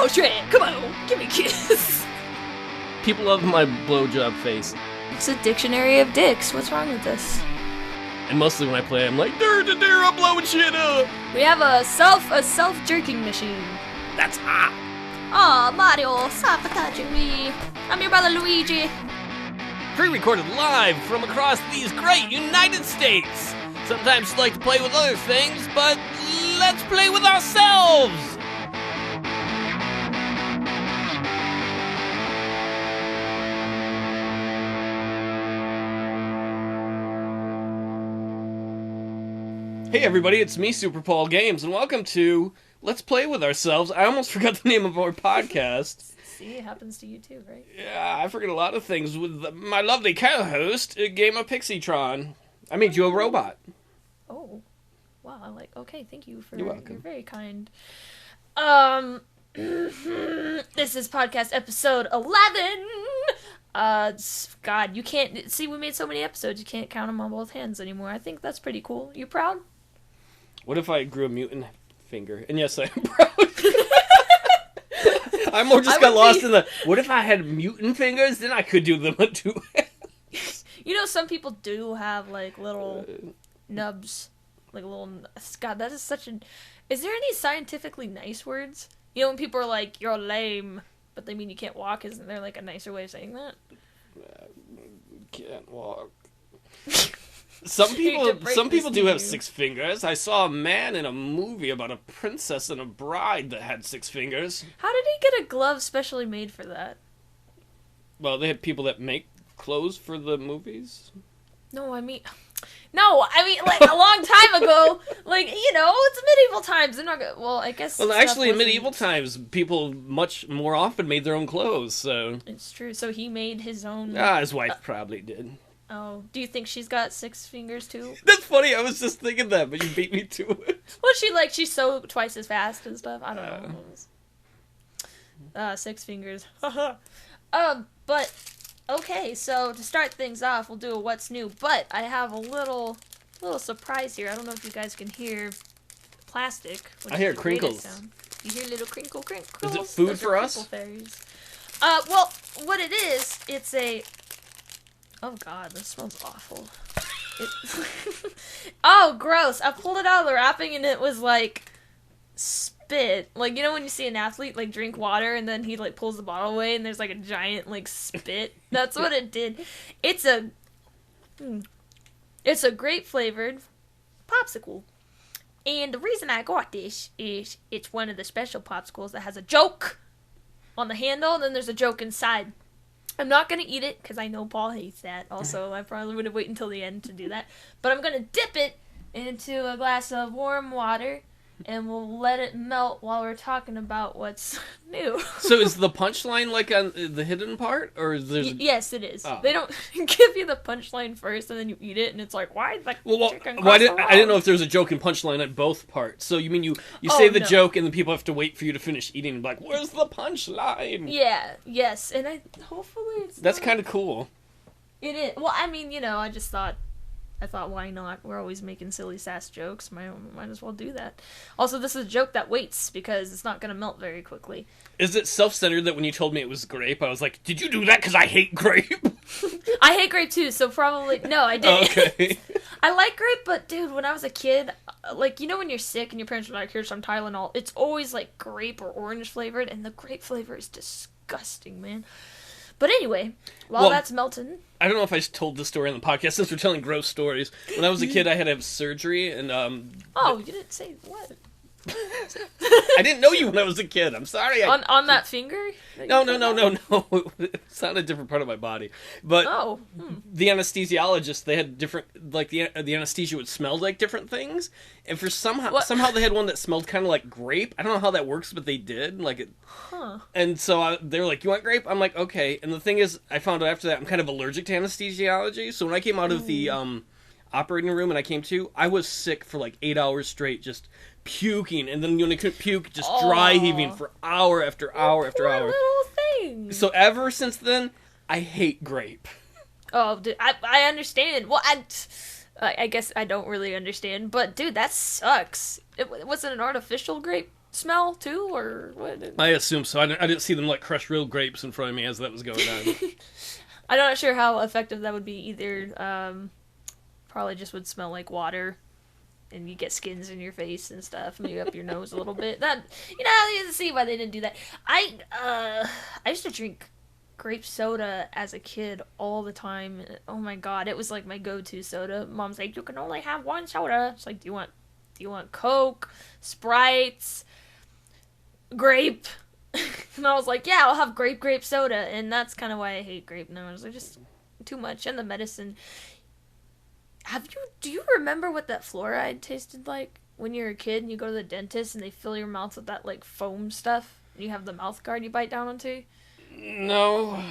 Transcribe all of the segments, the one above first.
Oh, Shrek, come on, give me a kiss. People love my blowjob face. It's a dictionary of dicks. What's wrong with this? And mostly when I play, I'm like, I'm blowing shit up. We have a self-jerking machine. That's hot. Aw, Mario, stop touching me. I'm your brother Luigi. Pre-recorded live from across these great United States. Sometimes you like to play with other things, but let's play with ourselves. Hey everybody, it's me, Super Paul Games, and welcome to Let's Play With Ourselves. I almost forgot the name of our podcast. See, it happens to you too, right? Yeah, I forget a lot of things with my lovely co-host, Game of Pixietron. I made you a robot. Oh, wow! Okay, thank you for. You're welcome. You're very kind. This is podcast episode 11. God, you can't see. We made so many episodes, you can't count them on both hands anymore. I think that's pretty cool. You proud? What if I grew a mutant finger? And yes, I am proud. I more just got lost in the, what if I had mutant fingers? Then I could do them in two hands. You know, some people do have, like, little nubs. Like, little... God, that is such an... Is there any scientifically nice words? You know, when people are like, you're lame, but they mean you can't walk, isn't there, like, a nicer way of saying that? Can't walk. Some people do have 6 fingers. I saw a man in a movie about a princess and a bride that had 6 fingers. How did he get a glove specially made for that? Well, they had people that make clothes for the movies. No, I mean, like, a long time ago. Like, you know, it's medieval times. They're not gonna, well, I guess... Well, actually, in medieval times, people much more often made their own clothes, so... It's true. So he made his own... his wife probably did. Oh, do you think she's got 6 fingers, too? That's funny, I was just thinking that, but you beat me to it. Well, she's so twice as fast and stuff. I don't know. 6 fingers. But, okay, so to start things off, we'll do a what's new, but I have a little surprise here. I don't know if you guys can hear plastic. I hear crinkles. You hear little crinkles? Is it food Those for are us? crinkle fairies. Well, what it is, it's a... Oh god, this smells awful. Oh, gross. I pulled it out of the wrapping and it was like spit. Like, you know when you see an athlete like drink water and then he like pulls the bottle away and there's like a giant like spit? That's what it did. It's a grape flavored popsicle. And the reason I got this is it's one of the special popsicles that has a joke on the handle and then there's a joke inside. I'm not going to eat it, because I know Paul hates that. Also, I probably would have waited until the end to do that. But I'm going to dip it into a glass of warm water, and we'll let it melt while we're talking about what's new. So is the punchline like on the hidden part? Or is there... Yes, it is. Oh. They don't give you the punchline first, and then you eat it, and it's like, why is that chicken I didn't know if there was a joke and punchline at both parts. So you mean you say the joke, and then people have to wait for you to finish eating, and be like, where's the punchline? Yeah, yes, and hopefully it's That's kind of cool. It is. Well, I mean, you know, I thought, why not? We're always making silly sass jokes. Might as well do that. Also, this is a joke that waits, because it's not going to melt very quickly. Is it self-centered that when you told me it was grape, I was like, did you do that because I hate grape? I hate grape, too, so probably... No, I didn't. Okay. I like grape, but, dude, when I was a kid, like, you know when you're sick and your parents are like, here's some Tylenol, it's always, like, grape or orange flavored, and the grape flavor is disgusting, man. But anyway, while that's melting... I don't know if I told this story on the podcast, since we're telling gross stories. When I was a kid, I had to have surgery, and... Oh, you didn't say what? I didn't know you when I was a kid. I'm sorry. On that finger? No. It's not a different part of my body. But the anesthesiologist, they had different... Like, the anesthesia would smell like different things. And for somehow they had one that smelled kind of like grape. I don't know how that works, but they did. Like it. Huh. And so they were like, you want grape? I'm like, okay. And the thing is, I found out after that I'm kind of allergic to anesthesiology. So when I came out of the operating room and I came to, I was sick for like 8 hours straight, just puking. And then when I couldn't puke, just dry heaving for hour after hour after hour. Little thing. So ever since then, I hate grape. Oh, dude, I understand. Well, I guess I don't really understand, but dude, that sucks. Was it an artificial grape smell too, or what? I assume so. I didn't see them like crush real grapes in front of me as that was going on. I'm not sure how effective that would be either. Probably just would smell like water, and you get skins in your face and stuff, maybe up your nose a little bit. That, you can see why they didn't do that. I used to drink grape soda as a kid all the time. Oh my god, it was like my go-to soda. Mom's like, you can only have one soda. It's like, do you want Coke, Sprites, grape? And I was like, yeah, I'll have grape soda. And that's kind of why I hate grape now. I was like, just too much. And the medicine. Do you remember what that fluoride tasted like when you were a kid and you go to the dentist and they fill your mouth with that like foam stuff and you have the mouth guard you bite down onto? No.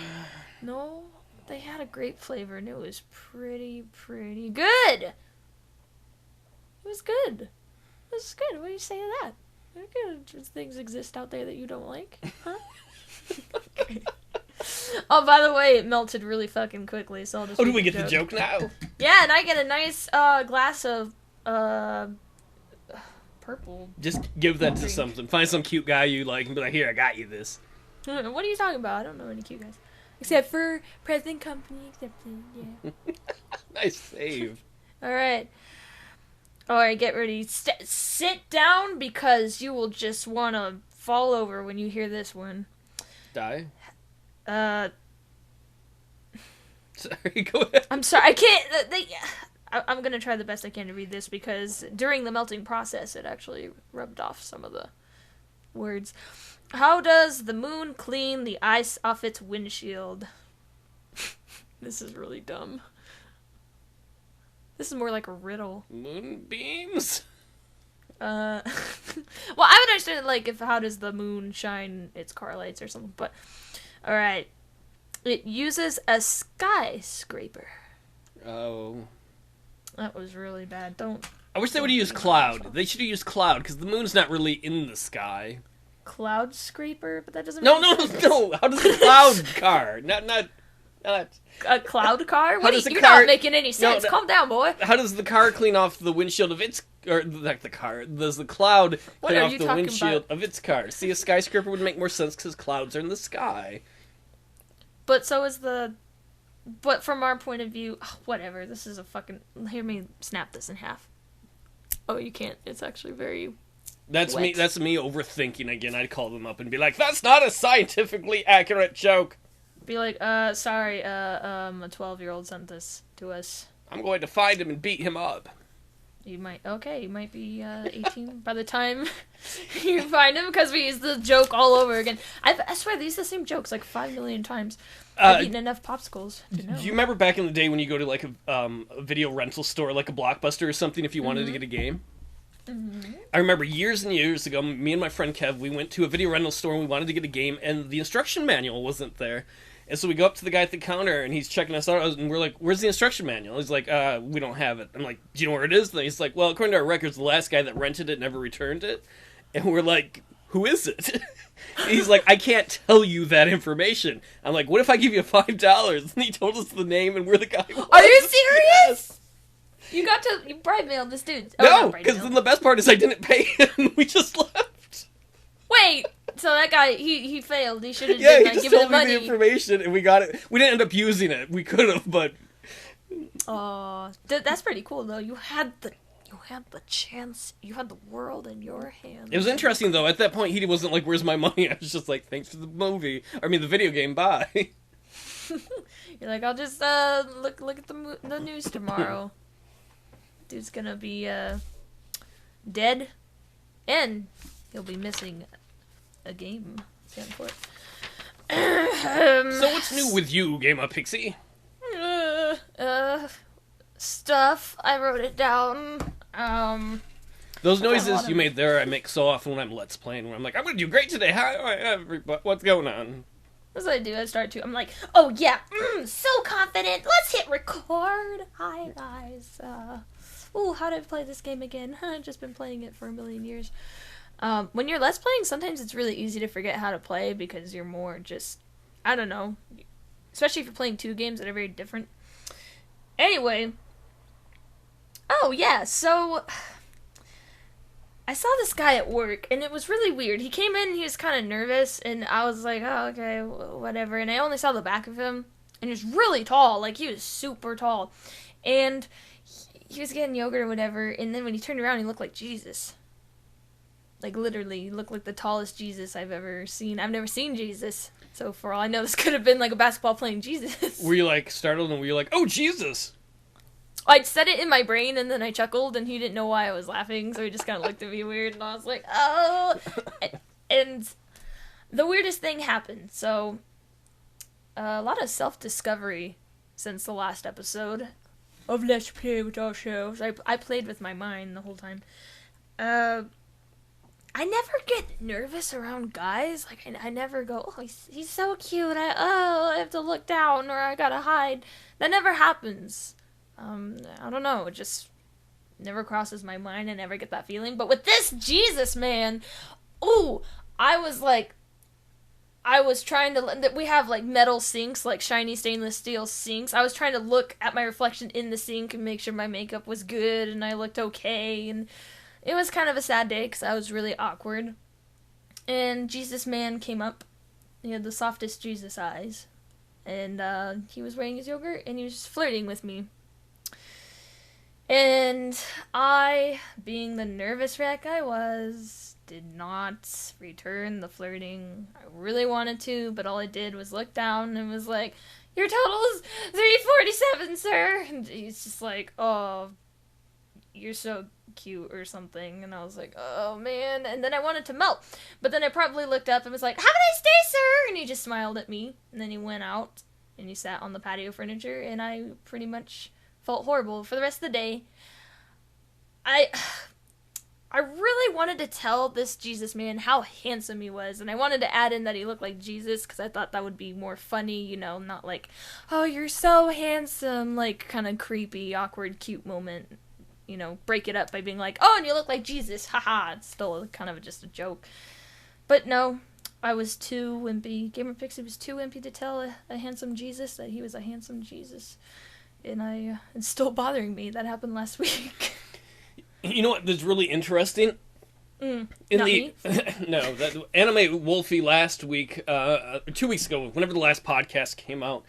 No? They had a grape flavor and it was pretty good. It was good. It was good. What do you say to that? Good. Things exist out there that you don't like, huh? Okay. Oh, by the way, it melted really fucking quickly, so I'll just... Oh, do we get the joke now? Yeah, and I get a nice glass of purple. Just give that to something. Find some cute guy you like and be like, here, I got you this. What are you talking about? I don't know any cute guys. Except for present company accepted, yeah. Nice save. Alright. Alright, get ready. Sit down because you will just want to fall over when you hear this one. Die? Sorry, go ahead. I'm sorry, I can't... I'm gonna try the best I can to read this because during the melting process it actually rubbed off some of the words. How does the moon clean the ice off its windshield? This is really dumb. This is more like a riddle. Moonbeams? Well, I would understand, like, if how does the moon shine its car lights or something, but... Alright. It uses a skyscraper. Oh. That was really bad. I wish they would have used cloud. They should have used cloud, because the moon's not really in the sky. Cloud scraper? But that doesn't No. How does the cloud car? Not... A cloud car? How does You're car... not making any sense. No, Calm down, boy. How does the car clean off the windshield of its... Or, like the car. Does the cloud clean off the windshield of its car? See, a skyscraper would make more sense because clouds are in the sky. But so is the... But from our point of view... whatever. This is a fucking... Hear me snap this in half. Oh, you can't. It's actually very... That's wet. me. That's me overthinking again. I'd call them up and be like, "That's not a scientifically accurate joke." Be like, sorry, a 12-year-old sent this to us. I'm going to find him and beat him up. You might be 18 by the time you find him, because we use the joke all over again. I swear, they use the same jokes like 5 million times. I've eaten enough popsicles to know. Do you remember back in the day when you go to like a video rental store, like a Blockbuster or something, if you wanted to get a game? Mm-hmm. I remember years and years ago, me and my friend Kev, we went to a video rental store and we wanted to get a game, and the instruction manual wasn't there. And so we go up to the guy at the counter, and he's checking us out, and we're like, "Where's the instruction manual?" He's like, "We don't have it." I'm like, "Do you know where it is?" And he's like, "Well, according to our records, the last guy that rented it never returned it." And we're like, "Who is it?" And he's like, "I can't tell you that information." I'm like, "What if I give you $5?" And he told us the name and where the guy was. Are you serious? You bribe mailed this dude. No, because then the best part is I didn't pay him. We just left. Wait, so that guy, he failed. He should have Yeah, he given just the told me money. the information, and we got it. We didn't end up using it. We could have, but... Oh, that's pretty cool, though. You had the chance. You had the world in your hands. It was interesting, though. At that point, he wasn't like, "Where's my money?" I was just like, "Thanks for the movie. I mean, the video game, bye." You're like, "I'll just look at the news tomorrow." Dude's gonna be dead, and he'll be missing a game. So what's new with you, Gamer Pixie? Stuff. I wrote it down. Those noises you made there, I make so often when I'm Let's Playing, where I'm like, "I'm gonna do great today. Hi, everybody. What's going on?" That's what I do. I start to. I'm like, "Oh yeah, so confident. Let's hit record. Hi guys. Ooh, how did I play this game again? I've just been playing it for a million years." When you're Let's Playing, sometimes it's really easy to forget how to play because you're more just, I don't know, especially if you're playing two games that are very different. Anyway, Oh, yeah, so I saw this guy at work, and it was really weird. He came in, he was kind of nervous, and I was like, oh, okay, whatever. And I only saw the back of him, and he was really tall. Like, he was super tall. And he was getting yogurt or whatever, and then when he turned around, he looked like Jesus. Like, literally, he looked like the tallest Jesus I've ever seen. I've never seen Jesus. So, for all I know, this could have been, like, a basketball playing Jesus. Were you, like, startled and were you like, oh, Jesus? I'd said it in my brain, and then I chuckled, and he didn't know why I was laughing, so he just kind of looked at me weird, and I was like, oh! And the weirdest thing happened. So, a lot of self-discovery since the last episode of Let's Play with Our Shows. I played with my mind the whole time. I never get nervous around guys. Like, I never go, oh, he's so cute. I have to look down or I gotta hide. That never happens. I don't know. It just never crosses my mind. I never get that feeling. But with this Jesus man, ooh, I was trying to, we have like metal sinks, like shiny stainless steel sinks. I was trying to look at my reflection in the sink and make sure my makeup was good and I looked okay, and it was kind of a sad day because I was really awkward. And Jesus man came up. He had the softest Jesus eyes. And he was wearing his yogurt and he was just flirting with me. And I, being the nervous wreck I was, did not return the flirting. I really wanted to, but all I did was look down and was like, your total is 347, sir. And he's just like, oh, you're so cute or something. And I was like, oh man. And then I wanted to melt, but then I probably looked up and was like, have a nice day, sir. And he just smiled at me, and then he went out and he sat on the patio furniture, and I pretty much felt horrible for the rest of the day. I really wanted to tell this Jesus man how handsome he was, and I wanted to add in that he looked like Jesus because I thought that would be more funny, you know, not like, oh, you're so handsome, like kind of creepy, awkward, cute moment. You know, break it up by being like, oh, and you look like Jesus, haha. It's still kind of just a joke. But no, I was too wimpy. Gamer Pixie was too wimpy to tell a handsome Jesus that he was a handsome Jesus. And it's still bothering me. That happened last week. You know what that's really interesting? Not me? No, that Anime Wolfie last week, 2 weeks ago, whenever the last podcast came out,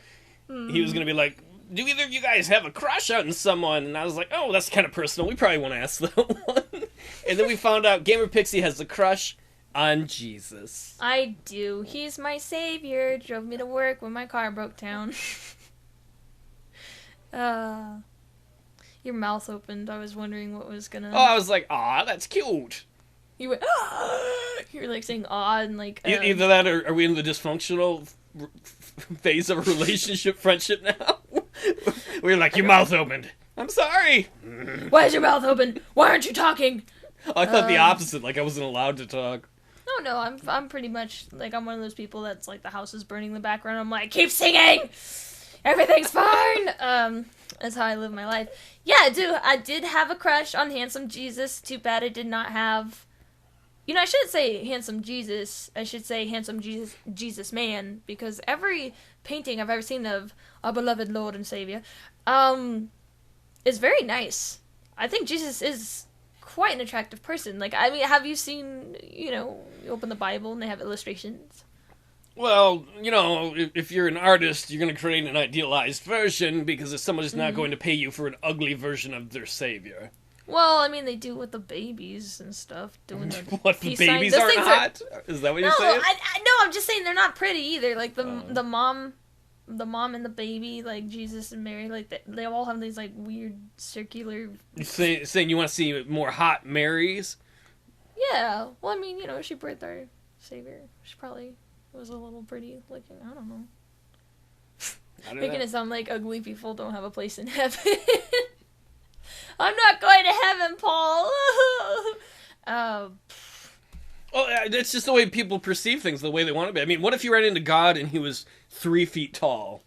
he was going to be like, do either of you guys have a crush on someone? And I was like, oh, that's kind of personal. We probably won't ask that one. And then we found out Gamer Pixie has a crush on Jesus. I do. He's my savior. Drove me to work when my car broke down. Your mouth opened. I was wondering what was gonna... Oh, I was like, aw, that's cute. You went, you were like saying aw and like... Either that or are we in the dysfunctional phase of a relationship friendship now? We're like, your mouth opened. I'm sorry. Why is your mouth open? Why aren't you talking? I thought the opposite, like I wasn't allowed to talk. No, I'm pretty much, like, I'm one of those people that's like, the house is burning in the background. I'm like, keep singing! Everything's fine! That's how I live my life. Yeah, I did have a crush on Handsome Jesus. Too bad I did not have... You know, I shouldn't say Handsome Jesus. I should say Handsome Jesus Man, because every painting I've ever seen of our beloved Lord and Savior is very nice. I think Jesus is quite an attractive person. Like, I mean, have you seen, you know, you open the Bible and they have illustrations? Well, you know, if you're an artist, you're going to create an idealized version, because if somebody's not going to pay you for an ugly version of their savior. Well, I mean, they do with the babies and stuff, doing the what, the peace babies sign. aren't hot? Is that what you're saying? No, I'm just saying they're not pretty either. Like, the mom and the baby, like, Jesus and Mary, like, they all have these, like, weird circular... You're saying you want to see more hot Marys? Yeah. Well, I mean, you know, she birthed our Savior. She probably was a little pretty looking. I don't know. Making it sound like ugly people don't have a place in heaven. I'm not going to heaven, Paul. Well, that's just the way people perceive things, the way they want to be. I mean, what if you ran into God and he was 3 feet tall?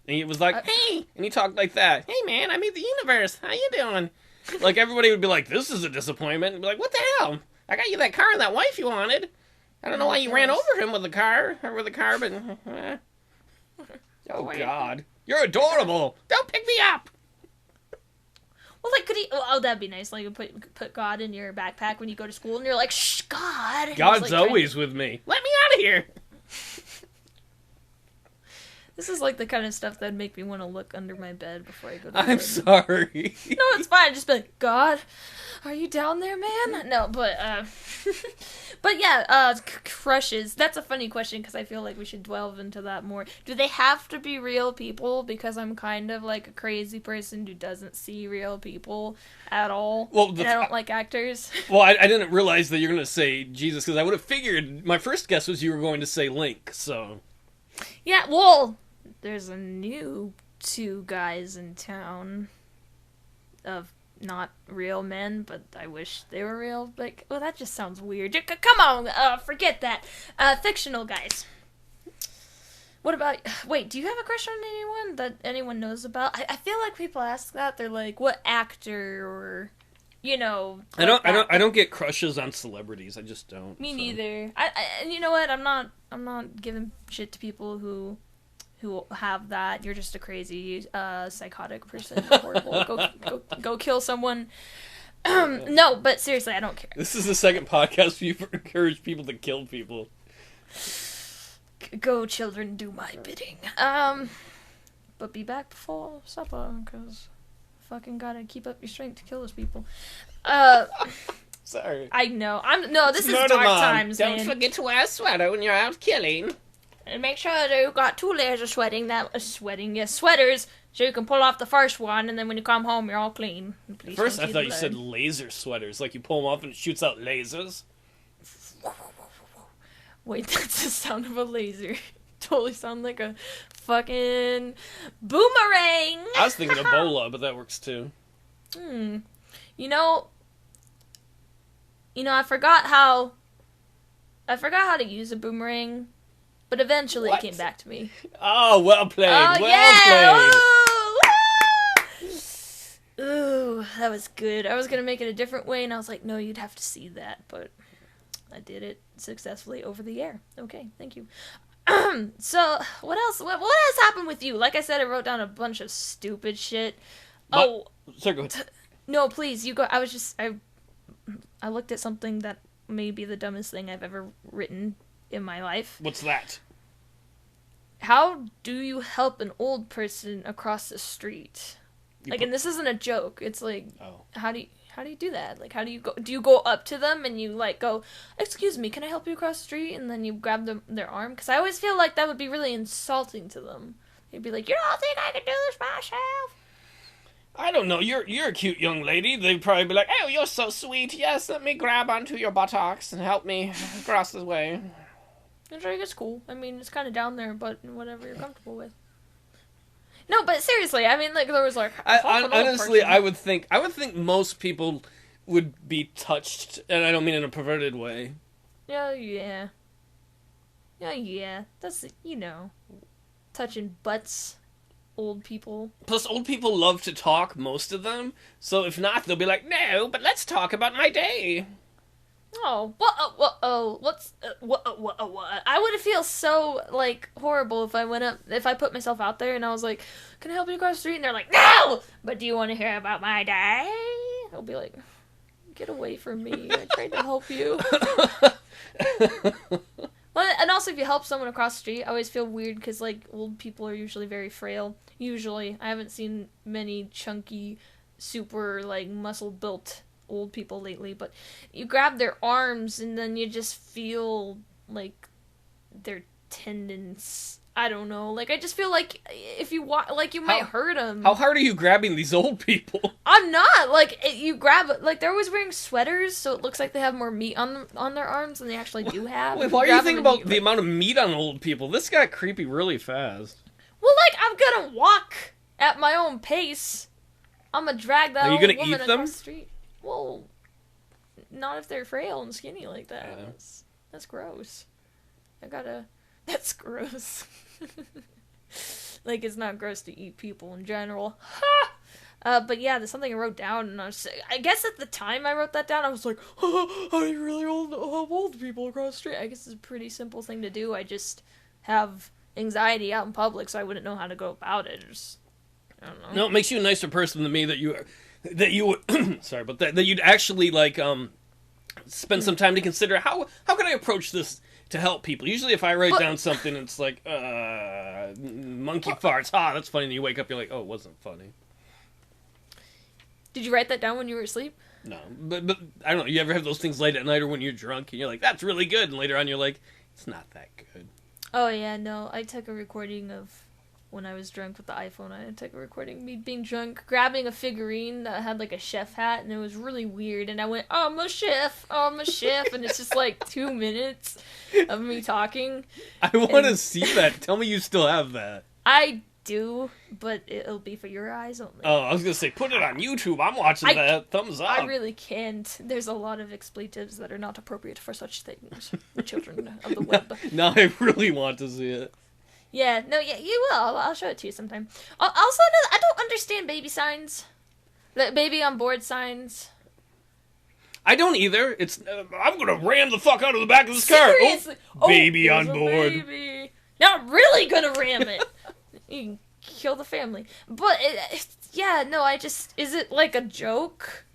And he was like, hey! And he talked like that. Hey, man, I made the universe. How you doing? Like, everybody would be like, this is a disappointment. And be like, what the hell? I got you that car and that wife you wanted. I don't know why you ran over him with the car. Or with the car, but... Oh, God. You're adorable. Don't pick me up. Well, like, could he? Oh, that'd be nice. Like, you put God in your backpack when you go to school, and you're like, "Shh, God." And God's he's, like, always with me. Let me out of here. This is like the kind of stuff that'd make me want to look under my bed before I go to I'm bed. sorry. No, it's fine. Just be like, God, are you down there, man? No, but but yeah, crushes. That's a funny question because I feel like we should delve into that more. Do they have to be real people? Because I'm kind of like a crazy person who doesn't see real people at all. Well, and I don't like actors. Well, I didn't realize that you're going to say Jesus because I would have figured my first guess was you were going to say Link. So Yeah, well, there's a new 2 guys in town of not real men, but I wish they were real. Like, well, that just sounds weird. Come on, forget that. Fictional guys. What about... Wait, do you have a crush on anyone that anyone knows about? I feel like people ask that. They're like, what actor or... You know, I don't get crushes on celebrities. I just don't. Me neither. And you know what? I'm not giving shit to people who have that. You're just a crazy, psychotic person. Horrible. Go kill someone. No, but seriously, I don't care. This is the second podcast where you've encouraged people to kill people. Go, children, do my bidding. But be back before supper, because fucking gotta keep up your strength to kill those people. Sorry. I know. This is dark times, man. Don't forget to wear a sweater when you're out killing. And make sure that you've got 2 layers of sweaters, so you can pull off the first one, and then when you come home, you're all clean. Please First, don't I see thought the you blood. said laser sweaters, like you pull them off and it shoots out lasers. Wait, that's the sound of a laser. Totally sound like a fucking boomerang. I was thinking Ebola, but that works too. You know, I forgot how to use a boomerang. But eventually it came back to me. Oh, well played. Oh, well played. Ooh, that was good. I was going to make it a different way, and I was like, no, you'd have to see that. But I did it successfully over the air. Okay, thank you. So, what else? What has happened with you? Like I said, I wrote down a bunch of stupid shit. Oh. Sorry, go ahead. No, please, you go. I looked at something that may be the dumbest thing I've ever written in my life. What's that? How do you help an old person across the street? And this isn't a joke. It's like, how do you do that? Like, how do you go? Do you go up to them and you like go, "Excuse me, can I help you across the street?" And then you grab their arm? Because I always feel like that would be really insulting to them. You'd be like, "You don't think I can do this myself?" I don't know. You're a cute young lady. They'd probably be like, "Oh, you're so sweet. Yes, let me grab onto your buttocks and help me across the way." It's cool. I mean, it's kind of down there, but whatever you're comfortable with. No, but seriously, I mean, like, there was like... honestly, I would think most people would be touched, and I don't mean in a perverted way. Yeah. That's, touching butts, old people. Plus, old people love to talk, most of them. So if not, they'll be like, "No, but let's talk about my day." Oh, I would feel so, like, horrible if I put myself out there and I was like, "Can I help you across the street?" And they're like, "No! But do you want to hear about my day?" I'll be like, "Get away from me. I tried to help you." Well, and also, if you help someone across the street, I always feel weird because, like, old people are usually very frail. Usually. I haven't seen many chunky, super, like, muscle-built old people lately, but you grab their arms and then you just feel like their tendons. I don't know. Like, I just feel like if you you might hurt them. How hard are you grabbing these old people? I'm not. Like, you grab, like, they're always wearing sweaters, so it looks like they have more meat on their arms than they actually do have. Wait, why are you thinking about the amount of meat on old people? This got creepy really fast. Well, like, I'm gonna walk at my own pace. I'm gonna drag that old woman across the street. Well, not if they're frail and skinny like that. Yeah. That's gross. That's gross. Like, it's not gross to eat people in general. But yeah, there's something I wrote down, and I guess at the time I wrote that down, I was like, I really old people across the street. I guess it's a pretty simple thing to do. I just have anxiety out in public, so I wouldn't know how to go about it. I don't know. No, it makes you a nicer person than me that that you would sorry, but that you'd actually like spend some time to consider how can I approach this to help people. Usually if I write down something it's like monkey farts, that's funny, and you wake up you're like, oh, it wasn't funny. Did you write that down when you were asleep? No, but I don't know, you ever have those things late at night or when you're drunk and you're like, that's really good, and later on you're like, it's not that good. Oh yeah, no, I took a recording of when I was drunk with the iPhone. I took a recording of me being drunk, grabbing a figurine that had like a chef hat, and it was really weird. And I went, "Oh, I'm a chef, and it's just like 2 minutes of me talking. I want to see that. Tell me you still have that. I do, but it'll be for your eyes only. Oh, I was gonna say, put it on YouTube. I'm watching that. Thumbs up. I really can't. There's a lot of expletives that are not appropriate for such things. The children of the web. No, I really want to see it. Yeah, no, yeah, you will. I'll show it to you sometime. Also, I don't understand baby signs. The baby on board signs. I don't either. It's I'm gonna ram the fuck out of the back of this car. Seriously? Baby on board. Baby. Now I'm really gonna ram it. You can kill the family. But, yeah, no, is it like a joke?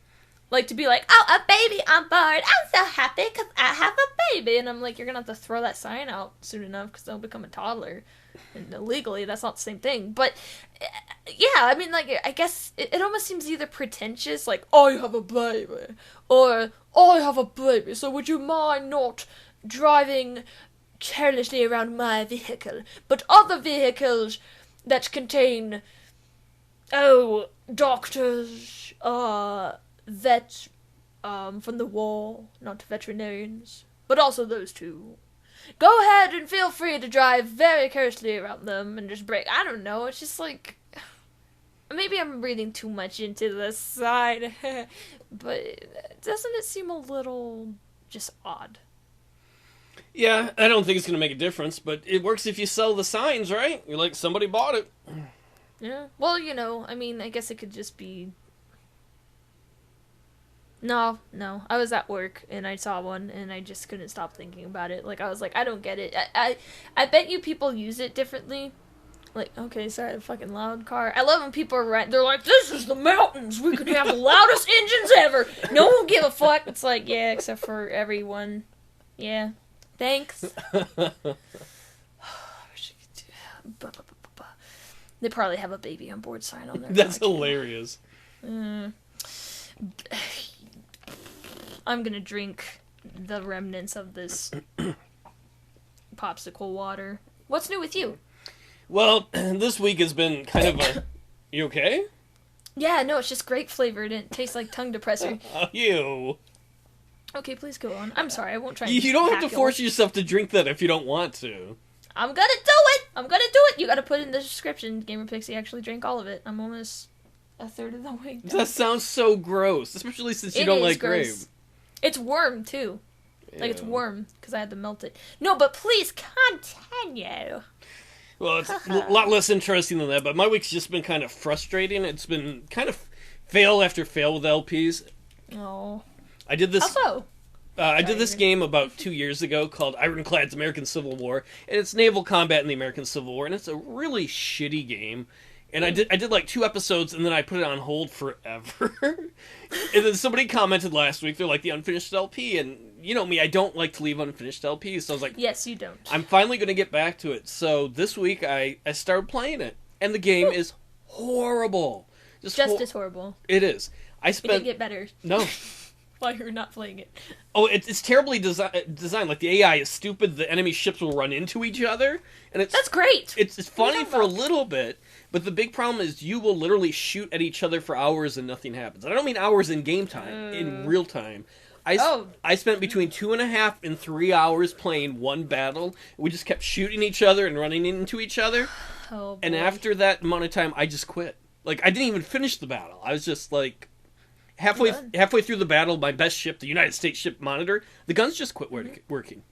Like, to be like, oh, a baby on board. I'm so happy because I have a baby. And I'm like, you're going to have to throw that sign out soon enough because they'll become a toddler. And legally, that's not the same thing. But, yeah, I mean, like, I guess it almost seems either pretentious, like, I have a baby. Or, I have a baby, so would you mind not driving carelessly around my vehicle? But other vehicles that contain, doctors, vets from the war, not veterinarians, but also those two. Go ahead and feel free to drive very carefully around them and just brake. I don't know, it's just like, maybe I'm reading too much into this side, but doesn't it seem a little just odd? Yeah, I don't think it's gonna make a difference, but it works if you sell the signs, right? You're like, somebody bought it. Yeah, well, I mean, I guess it could just be... No, I was at work, and I saw one, and I just couldn't stop thinking about it. Like, I was like, I don't get it. I bet you people use it differently. Like, okay, sorry, a fucking loud car. I love when people are they're like, this is the mountains! We could have the loudest engines ever! No one will give a fuck! It's like, yeah, except for everyone. Yeah. Thanks. They probably have a baby on board sign on there. That's hilarious. I'm gonna drink the remnants of this popsicle water. What's new with you? Well, this week has been kind of a... You okay? Yeah, no, it's just grape flavored and it tastes like tongue depressor. Ew. Okay, please go on. I'm sorry, I won't try and You don't have to force yourself to drink that if you don't want to. I'm gonna do it! You gotta put in the description, Gamer Pixie actually drank all of it. I'm almost a third of the way done. That sounds so gross, especially since you don't like grape. It's worm, too. Ew. Like, it's worm, because I had to melt it. No, but please continue. Well, it's a lot less interesting than that, but my week's just been kind of frustrating. It's been kind of fail after fail with LPs. Oh. I did this... Also... I did this game about 2 years ago called Ironclad's American Civil War, and it's naval combat in the American Civil War, and it's a really shitty game. And I did like 2 episodes, and then I put it on hold forever. And then somebody commented last week, they're like, the unfinished LP, and you know me, I don't like to leave unfinished LPs, so I was like... Yes, you don't. I'm finally going to get back to it. So this week, I started playing it, and the game is horrible. Just as horrible. It is. It didn't get better. No. While you're not playing it. Oh, it's terribly designed. Like, the AI is stupid, the enemy ships will run into each other, and That's great! It's funny for a little bit, but the big problem is you will literally shoot at each other for hours and nothing happens. I don't mean hours in game time, in real time. I spent between 2.5 and 3 hours playing one battle. We just kept shooting each other and running into each other. Oh, boy. And after that amount of time, I just quit. Like, I didn't even finish the battle. I was just like... Halfway through the battle, my best ship, the United States ship Monitor, the guns just quit working.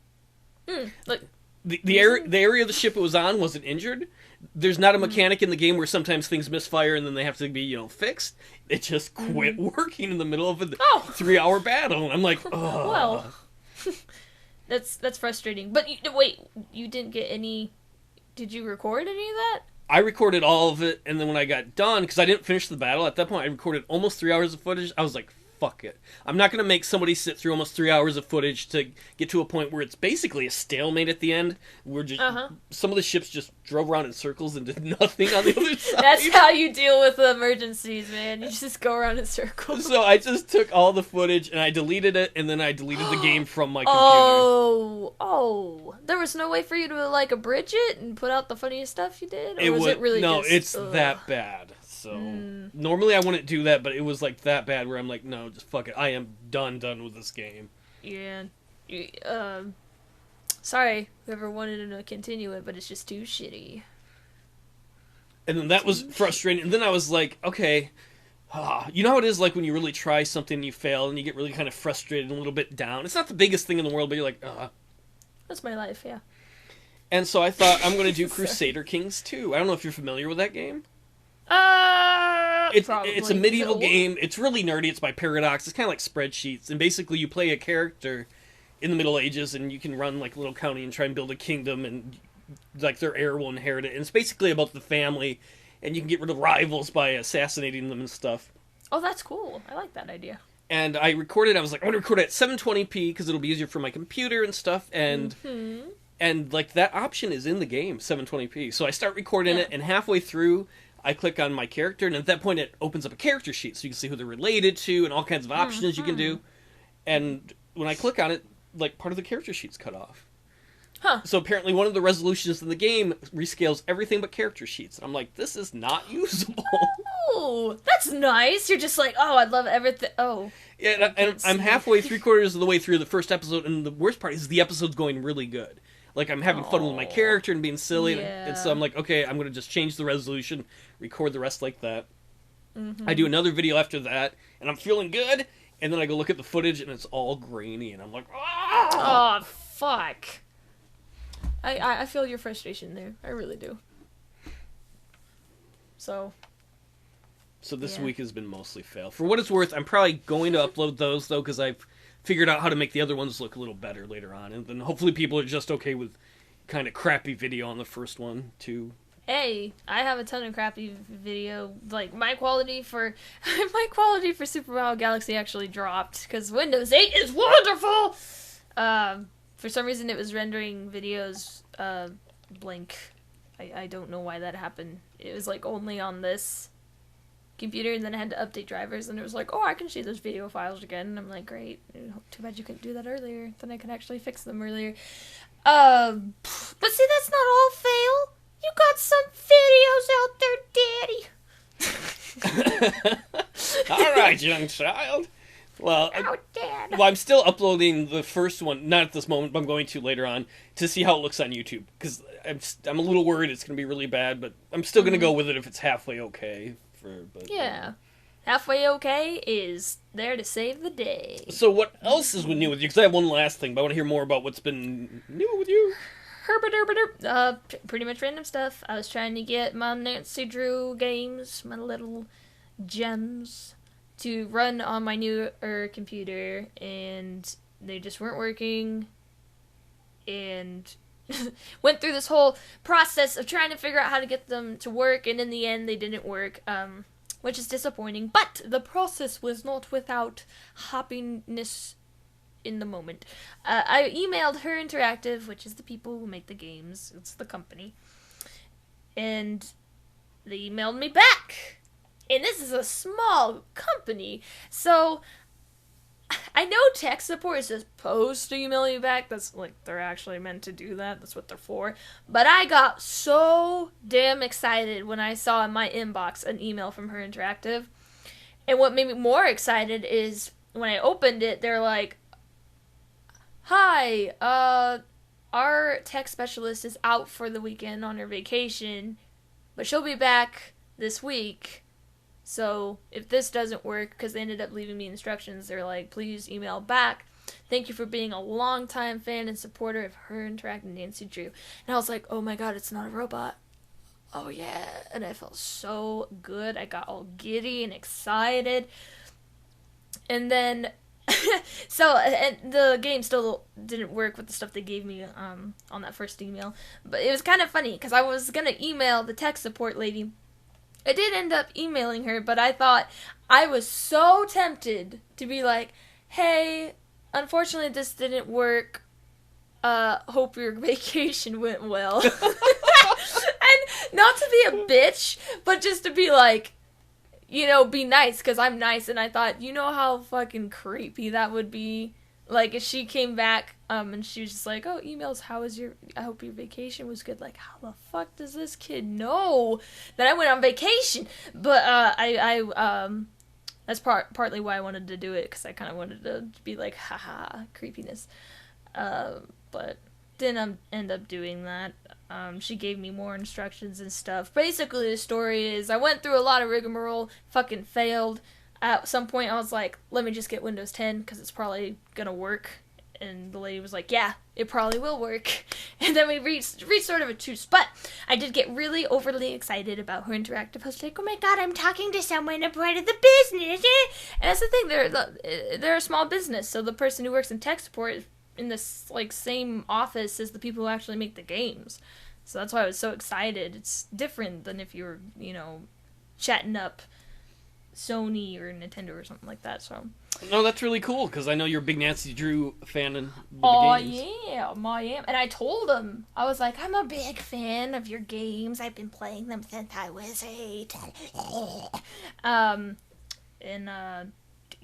Like the area of the ship it was on wasn't injured. There's not a mechanic in the game where sometimes things misfire and then they have to be fixed. It just quit working in the middle of a 3-hour battle, and I'm like, oh. Well, that's frustrating. But wait, you didn't get any? Did you record any of that? I recorded all of it, and then when I got done, because I didn't finish the battle, at that point I recorded almost 3 hours of footage. I was like, fuck it. I'm not going to make somebody sit through almost 3 hours of footage to get to a point where it's basically a stalemate at the end. We're just some of the ships just drove around in circles and did nothing on the other side. That's how you deal with emergencies, man. You just go around in circles. So I just took all the footage and I deleted it, and then I deleted the game from my computer. Oh, there was no way for you to like abridge it and put out the funniest stuff you did, or was it really no? just, It's that bad. So normally I wouldn't do that, but it was like that bad where I'm like, no, just fuck it. I am done with this game. Yeah. Sorry, whoever wanted to continue it, but it's just too shitty. And then that was frustrating. And then I was like, okay, you know how it is like when you really try something and you fail and you get really kind of frustrated and a little bit down. It's not the biggest thing in the world, but you're like, That's my life, yeah. And so I thought I'm going to do Crusader Kings 2. I don't know if you're familiar with that game. It's a medieval game. It's really nerdy. It's by Paradox. It's kind of like spreadsheets. And basically you play a character in the Middle Ages and you can run like a little county and try and build a kingdom and like their heir will inherit it. And it's basically about the family and you can get rid of rivals by assassinating them and stuff. Oh, that's cool. I like that idea. And I recorded, I was like, I'm going to record it at 720p because it'll be easier for my computer and stuff. And and like that option is in the game, 720p. So I start recording it and halfway through I click on my character, and at that point it opens up a character sheet, so you can see who they're related to and all kinds of options you can do. And when I click on it, like, part of the character sheet's cut off. Huh. So apparently one of the resolutions in the game rescales everything but character sheets. And I'm like, this is not usable. Oh, that's nice. You're just like, oh, I love everything. Oh. Yeah, and I'm halfway, 3/4 of the way through the first episode, and the worst part is the episode's going really good. Like, I'm having fun with my character and being silly, and so I'm like, okay, I'm going to just change the resolution, record the rest like that. I do another video after that, and I'm feeling good, and then I go look at the footage, and it's all grainy, and I'm like, oh, fuck. I feel your frustration there. I really do. So this week has been mostly fail. For what it's worth, I'm probably going to upload those, though, because I've figured out how to make the other ones look a little better later on. And then hopefully people are just okay with kind of crappy video on the first one, too. Hey, I have a ton of crappy video. Like, my quality for Super Mario Galaxy actually dropped, because Windows 8 is wonderful! For some reason it was rendering videos, blank. I don't know why that happened. It was, like, only on this computer, and then I had to update drivers, and it was like, oh, I can see those video files again, and I'm like, great. Too bad you couldn't do that earlier. Then I could actually fix them earlier. But see, that's not all fail. You got some videos out there, Daddy. All right, young child. Well, I'm still uploading the first one, not at this moment, but I'm going to later on, to see how it looks on YouTube, because I'm a little worried it's going to be really bad, but I'm still going to go with it if it's halfway okay. Yeah. Halfway okay is there to save the day. So what else is new with you? Because I have one last thing, but I want to hear more about what's been new with you. Pretty much random stuff. I was trying to get my Nancy Drew games, my little gems, to run on my newer computer, and they just weren't working. And went through this whole process of trying to figure out how to get them to work, and in the end they didn't work, which is disappointing. But the process was not without happiness in the moment. I emailed Her Interactive, which is the people who make the games. It's the company. And they emailed me back. And this is a small company, so I know tech support is supposed to email you back. That's, like, they're actually meant to do that. That's what they're for. But I got so damn excited when I saw in my inbox an email from Her Interactive. And what made me more excited is when I opened it, they're like, hi, our tech specialist is out for the weekend on her vacation, but she'll be back this week. So if this doesn't work, because they ended up leaving me instructions, they're like, please email back. Thank you for being a longtime fan and supporter of Her Interactive, Nancy Drew. And I was like, oh my god, it's not a robot. Oh yeah. And I felt so good. I got all giddy and excited. And then So and the game still didn't work with the stuff they gave me on that first email. But it was kind of funny because I was gonna email the tech support lady. I did end up emailing her, but I thought I was so tempted to be like, "Hey, unfortunately this didn't work. Hope your vacation went well." And not to be a bitch, but just to be like, be nice, because I'm nice, and I thought, how fucking creepy that would be, like, if she came back, and she was just like, "Oh, emails, I hope your vacation was good," like, how the fuck does this kid know that I went on vacation? But, that's partly why I wanted to do it, because I kind of wanted to be like, haha, creepiness, but didn't end up doing that. She gave me more instructions and stuff. Basically, the story is I went through a lot of rigmarole, fucking failed. At some point, I was like, let me just get Windows 10, because it's probably gonna work. And the lady was like, yeah, it probably will work. And then we reached sort of a truce. But I did get really overly excited about her interactive host. Like, oh my god, I'm talking to someone, a part of the business. And that's the thing, they're a small business, so the person who works in tech support is in this like same office as the people who actually make the games. So that's why I was so excited. It's different than if you were, chatting up Sony or Nintendo or something like that. So no, that's really cool, because I know you're a big Nancy Drew fan of the games. Yeah, I am. And I told him, I was like, I'm a big fan of your games. I've been playing them since I was 8.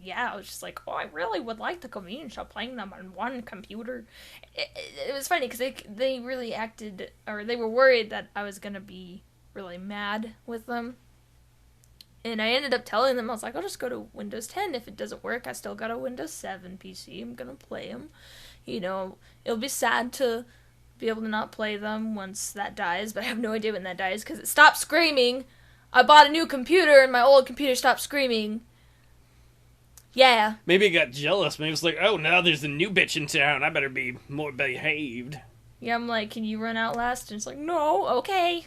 Yeah, I was just like, oh, I really would like the convenience of playing them on one computer. It was funny, because they really acted, or they were worried that I was going to be really mad with them. And I ended up telling them, I was like, I'll just go to Windows 10. If it doesn't work, I still got a Windows 7 PC. I'm going to play them. It'll be sad to be able to not play them once that dies, but I have no idea when that dies, because it stopped screaming. I bought a new computer, and my old computer stopped screaming. Yeah. Maybe it got jealous. Maybe it's like, oh, now there's a new bitch in town. I better be more behaved. Yeah, I'm like, can you run Outlast? And it's like, no, okay.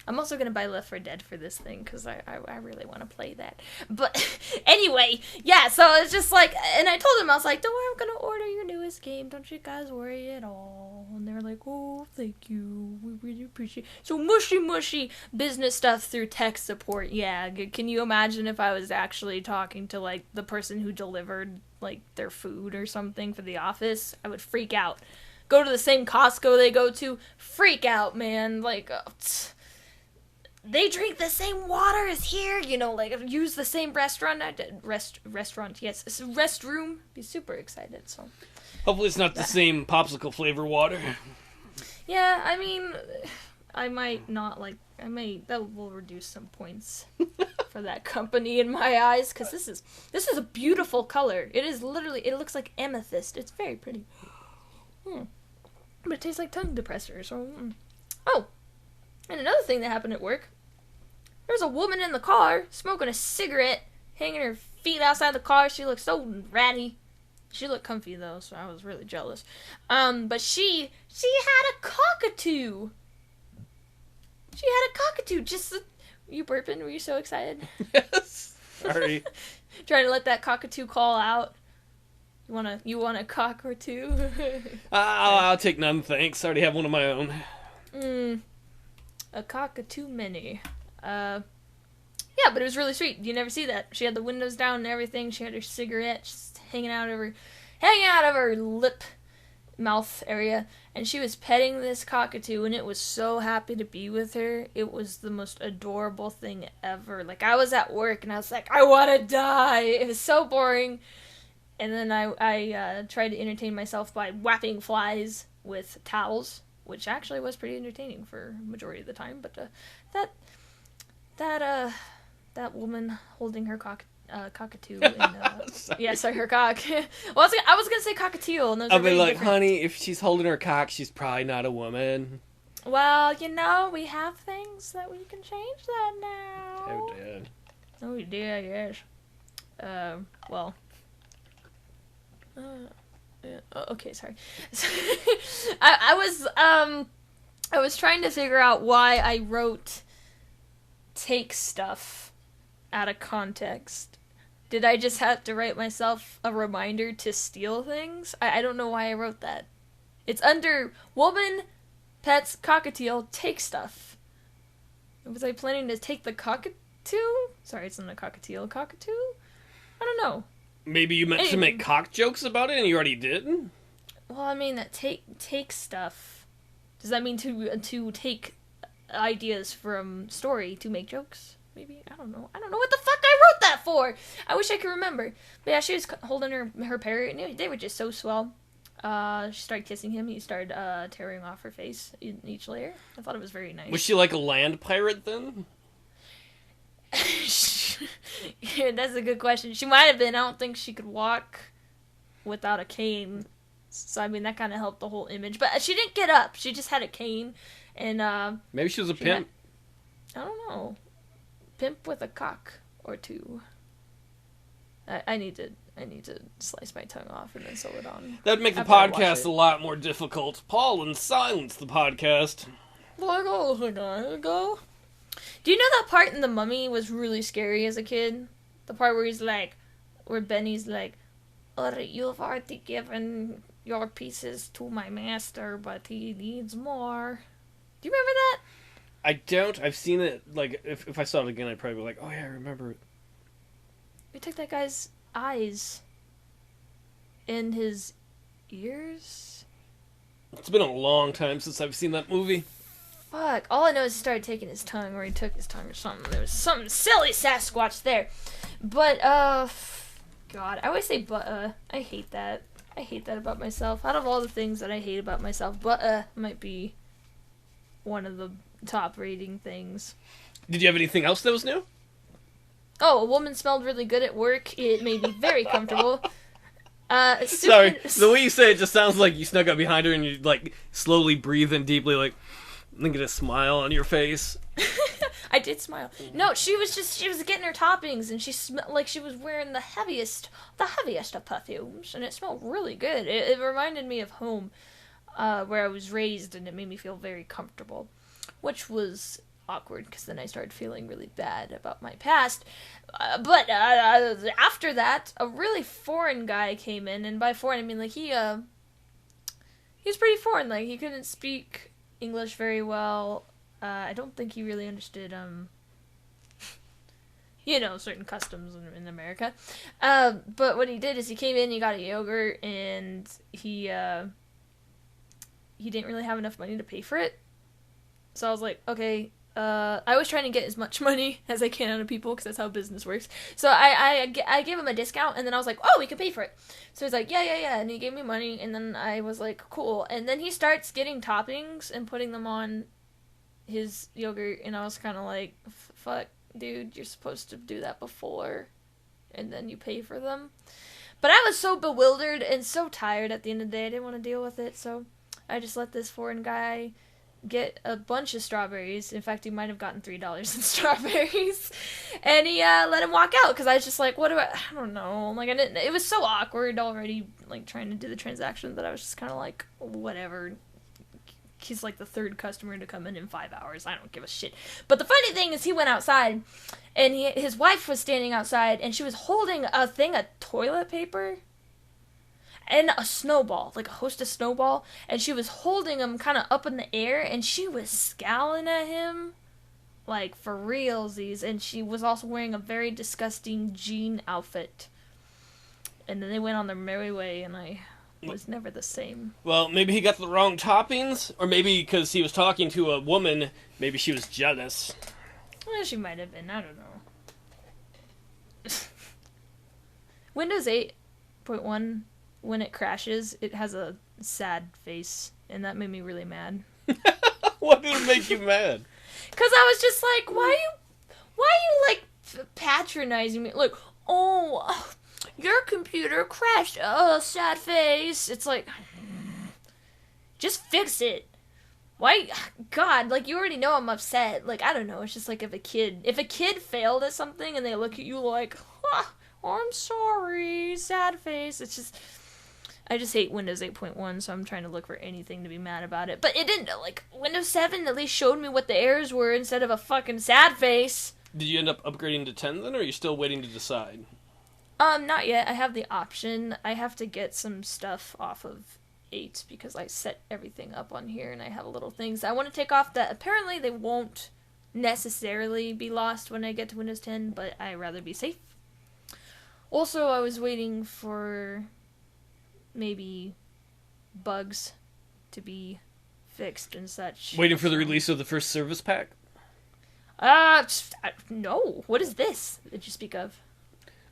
I'm also going to buy Left 4 Dead for this thing, because I really want to play that. But anyway, yeah, so it's just like, and I told them, I was like, don't worry, I'm going to order your newest game. Don't you guys worry at all. And they were like, oh, thank you. We really appreciate it. So mushy business stuff through tech support. Yeah, can you imagine if I was actually talking to, like, the person who delivered, like, their food or something for the office? I would freak out. Go to the same Costco they go to, freak out, man. Like, they drink the same water as here, like, use the same restaurant. Restaurant, yes. It's a restroom. Be super excited, so. Hopefully it's not the same popsicle flavor water. Yeah, I mean, I might not, that will reduce some points for that company in my eyes, because this is a beautiful color. It is literally, it looks like amethyst. It's very pretty. But it tastes like tongue depressor, so. Oh! And another thing that happened at work, there was a woman in the car smoking a cigarette, hanging her feet outside the car. She looked so ratty. She looked comfy though, so I was really jealous. But she had a cockatoo. She had a cockatoo. You burping? Were you so excited? Yes. Sorry. Trying to let that cockatoo call out. You want a cock or two? I'll take none, thanks. I already have one of my own. A cockatoo mini. Yeah, but it was really sweet. You never see that. She had the windows down and everything. She had her cigarette just hanging out of her lip mouth area, and she was petting this cockatoo, and it was so happy to be with her. It was the most adorable thing ever. Like, I was at work and I was like, I want to die. It was so boring. And then I tried to entertain myself by whapping flies with towels, which actually was pretty entertaining for a majority of the time. But that woman holding her cockatoo. And, sorry, her cock. Well, I was gonna say cockatiel, and those I'll are be very like, different. honey, if she's holding her cock, she's probably not a woman. Well, we have things that we can change that now. Oh, Dad. Oh, dear, yes. Well. Yeah. Oh, okay, sorry. I was trying to figure out why I wrote take stuff out of context. Did I just have to write myself a reminder to steal things? I don't know why I wrote that. It's under woman, pets, cockatiel, take stuff. Was I planning to take the cockatoo? Sorry, it's not a cockatiel. Cockatoo? I don't know. Maybe you meant to make cock jokes about it and you already did? Well, I mean, that take stuff. Does that mean to take ideas from story to make jokes? Maybe? I don't know. I don't know what the fuck I wrote that for! I wish I could remember. But yeah, she was holding her parrot, and they were just so swell. She started kissing him. He started tearing off her face in each layer. I thought it was very nice. Was she like a land pirate then? Yeah, that's a good question. She might have been. I don't think she could walk without a cane. So, I mean, that kind of helped the whole image. But she didn't get up. She just had a cane. And maybe she was a pimp. I don't know. Pimp with a cock or two. I need to slice my tongue off and then sew it on. That'd make the podcast a lot more difficult. Paul and Silence the podcast. Like all the guys go. Do you know that part in The Mummy was really scary as a kid? The part where where Benny's like, you've already given your pieces to my master, but he needs more. Do you remember that? I don't. I've seen it, like, if I saw it again, I'd probably be like, oh yeah, I remember it. We took that guy's eyes and his ears. It's been a long time since I've seen that movie. Fuck. All I know is he started taking his tongue, or he took his tongue or something. There was something silly Sasquatch there. But, God, I always say but, I hate that. I hate that about myself. Out of all the things that I hate about myself, but, might be one of the top rating things. Did you have anything else that was new? Oh, a woman smelled really good at work. It made me very comfortable. Sorry, the way you say it just sounds like you snuck up behind her and you, like, slowly breathe in deeply, like, and get a smile on your face. I did smile. No, she was getting her toppings, and she smelled like she was wearing the heaviest of perfumes, and it smelled really good. It reminded me of home, where I was raised, and it made me feel very comfortable, which was awkward, because then I started feeling really bad about my past. But after that, a really foreign guy came in, and by foreign I mean, like, he was pretty foreign. Like, he couldn't speak English very well. I don't think he really understood, certain customs in America. But what he did is he came in, he got a yogurt, and he didn't really have enough money to pay for it. So I was like, okay, I was trying to get as much money as I can out of people, because that's how business works. So I gave him a discount, and then I was like, oh, we can pay for it. So he's like, yeah, and he gave me money, and then I was like, cool. And then he starts getting toppings and putting them on his yogurt, and I was kind of like, fuck, dude, you're supposed to do that before, and then you pay for them. But I was so bewildered and so tired at the end of the day, I didn't want to deal with it, so I just let this foreign guy get a bunch of strawberries. In fact, he might have gotten $3 in strawberries, and he let him walk out, because I was just like, I don't know, like, it was so awkward already, like, trying to do the transaction, that I was just kind of like, whatever. He's like the third customer to come in 5 hours. I don't give a shit. But the funny thing is, he went outside, and his wife was standing outside, and she was holding a thing of toilet paper and a snowball, like a Hostess snowball, and she was holding him kind of up in the air, and she was scowling at him, like, for realsies, and she was also wearing a very disgusting jean outfit. And then they went on their merry way, and I was never the same. Well, maybe he got the wrong toppings, or maybe because he was talking to a woman, maybe she was jealous. Well, she might have been. I don't know. Windows 8.1, when it crashes, it has a sad face, and that made me really mad. What did it make you mad? Because I was just like, why are you like, patronizing me? Like, oh, your computer crashed. Oh, sad face. It's like, just fix it. Why? God, like, you already know I'm upset. Like, I don't know. It's just like if a kid failed at something and they look at you like, oh, I'm sorry, sad face. It's just, I just hate Windows 8.1, so I'm trying to look for anything to be mad about it. But it didn't, like, Windows 7 at least showed me what the errors were instead of a fucking sad face. Did you end up upgrading to 10 then, or are you still waiting to decide? Not yet. I have the option. I have to get some stuff off of 8 because I set everything up on here and I have little things I want to take off that apparently they won't necessarily be lost when I get to Windows 10, but I'd rather be safe. Also, I was waiting for maybe bugs to be fixed and such. Waiting for the release of the first service pack? No. What is this that you speak of?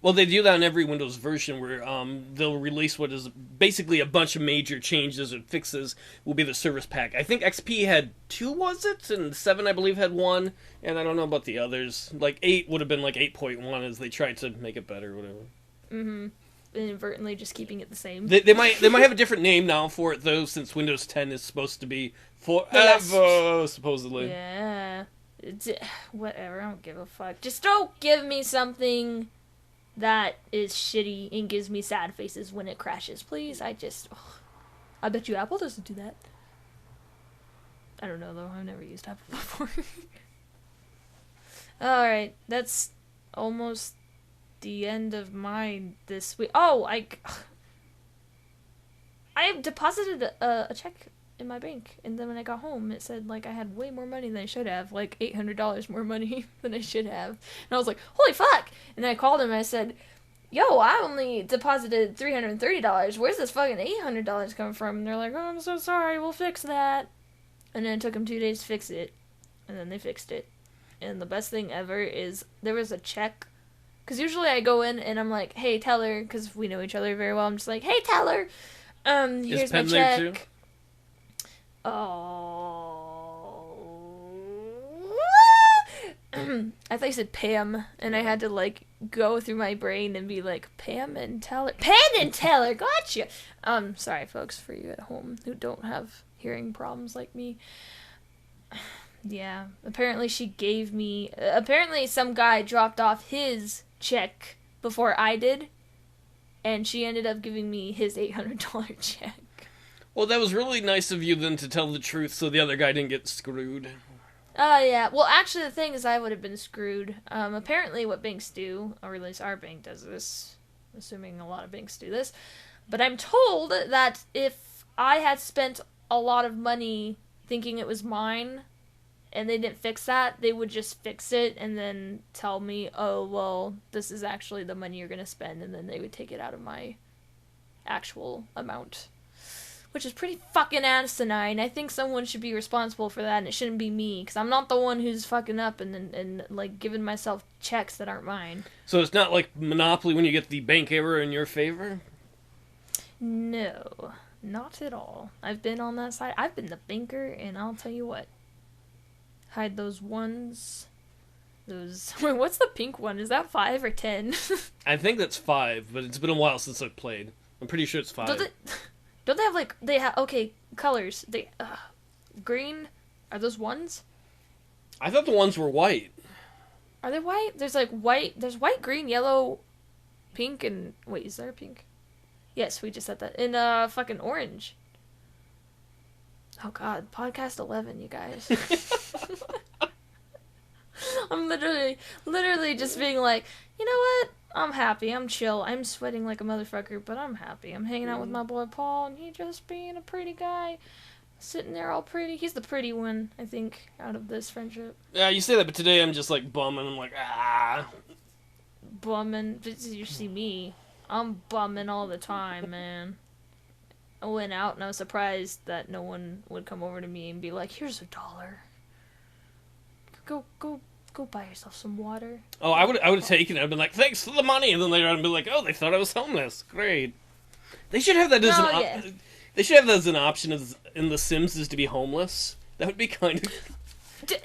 Well, they do that on every Windows version where they'll release what is basically a bunch of major changes and fixes will be the service pack. I think XP had 2, was it? And 7, I believe, had 1. And I don't know about the others. Like, 8 would have been like 8.1 as they tried to make it better or whatever. Mm-hmm. Inadvertently just keeping it the same. They might have a different name now for it, though, since Windows 10 is supposed to be forever, supposedly. Yeah. Whatever, I don't give a fuck. Just don't give me something that is shitty and gives me sad faces when it crashes, please. I bet you Apple doesn't do that. I don't know, though. I've never used Apple before. Alright, that's almost the end of mine this week. Oh, I deposited a check in my bank, and then when I got home, it said, like, I had way more money than I should have, like, $800 more money than I should have, and I was like, holy fuck, and then I called him, and I said, yo, I only deposited $330, where's this fucking $800 coming from, and they're like, oh, I'm so sorry, we'll fix that, and then it took them 2 days to fix it, and then they fixed it, and the best thing ever is, there was a check, because usually I go in, and I'm like, hey, teller, because we know each other very well, I'm just like, hey, teller, here's my check. Oh. I thought you said Pam, and I had to, like, go through my brain and be like, Pam and Teller. Penn and Teller, gotcha! Sorry, folks, for you at home who don't have hearing problems like me. Yeah, apparently apparently some guy dropped off his check before I did, and she ended up giving me his $800 check. Well, that was really nice of you then to tell the truth so the other guy didn't get screwed. Yeah. Well, actually, the thing is I would have been screwed. Apparently what banks do, or at least our bank does this, assuming a lot of banks do this, but I'm told that if I had spent a lot of money thinking it was mine, and they didn't fix that, they would just fix it and then tell me, oh, well, this is actually the money you're going to spend, and then they would take it out of my actual amount. Which is pretty fucking asinine. I think someone should be responsible for that, and it shouldn't be me, because I'm not the one who's fucking up and like, giving myself checks that aren't mine. So it's not like Monopoly when you get the bank error in your favor? No, not at all. I've been on that side. I've been the banker, and I'll tell you what. Hide those ones. Wait, what's the pink one? Is that 5 or 10? I think that's 5, but it's been a while since I've played. I'm pretty sure it's 5. Don't they have, like, okay, colors. Green? Are those ones? I thought the ones were white. Are they white? There's, like, there's white, green, yellow, pink, and, wait, is there a pink? Yes, we just said that. And, fucking orange. Oh, God, podcast 11, you guys. I'm literally just being like, you know what? I'm happy. I'm chill. I'm sweating like a motherfucker, but I'm happy. I'm hanging out with my boy Paul, and he just being a pretty guy. Sitting there all pretty. He's the pretty one, I think, out of this friendship. Yeah, you say that, but today I'm just, like, bumming. I'm like, Bumming. You see me. I'm bumming all the time, man. I went out, and I was surprised that no one would come over to me and be like, here's $1. Go buy yourself some water. Oh, I would have taken it. I'd been like, thanks for the money. And then later on I'd be like, oh, they thought I was homeless. Great. They should have that as They should have that as an option in The Sims is to be homeless. That would be kind of...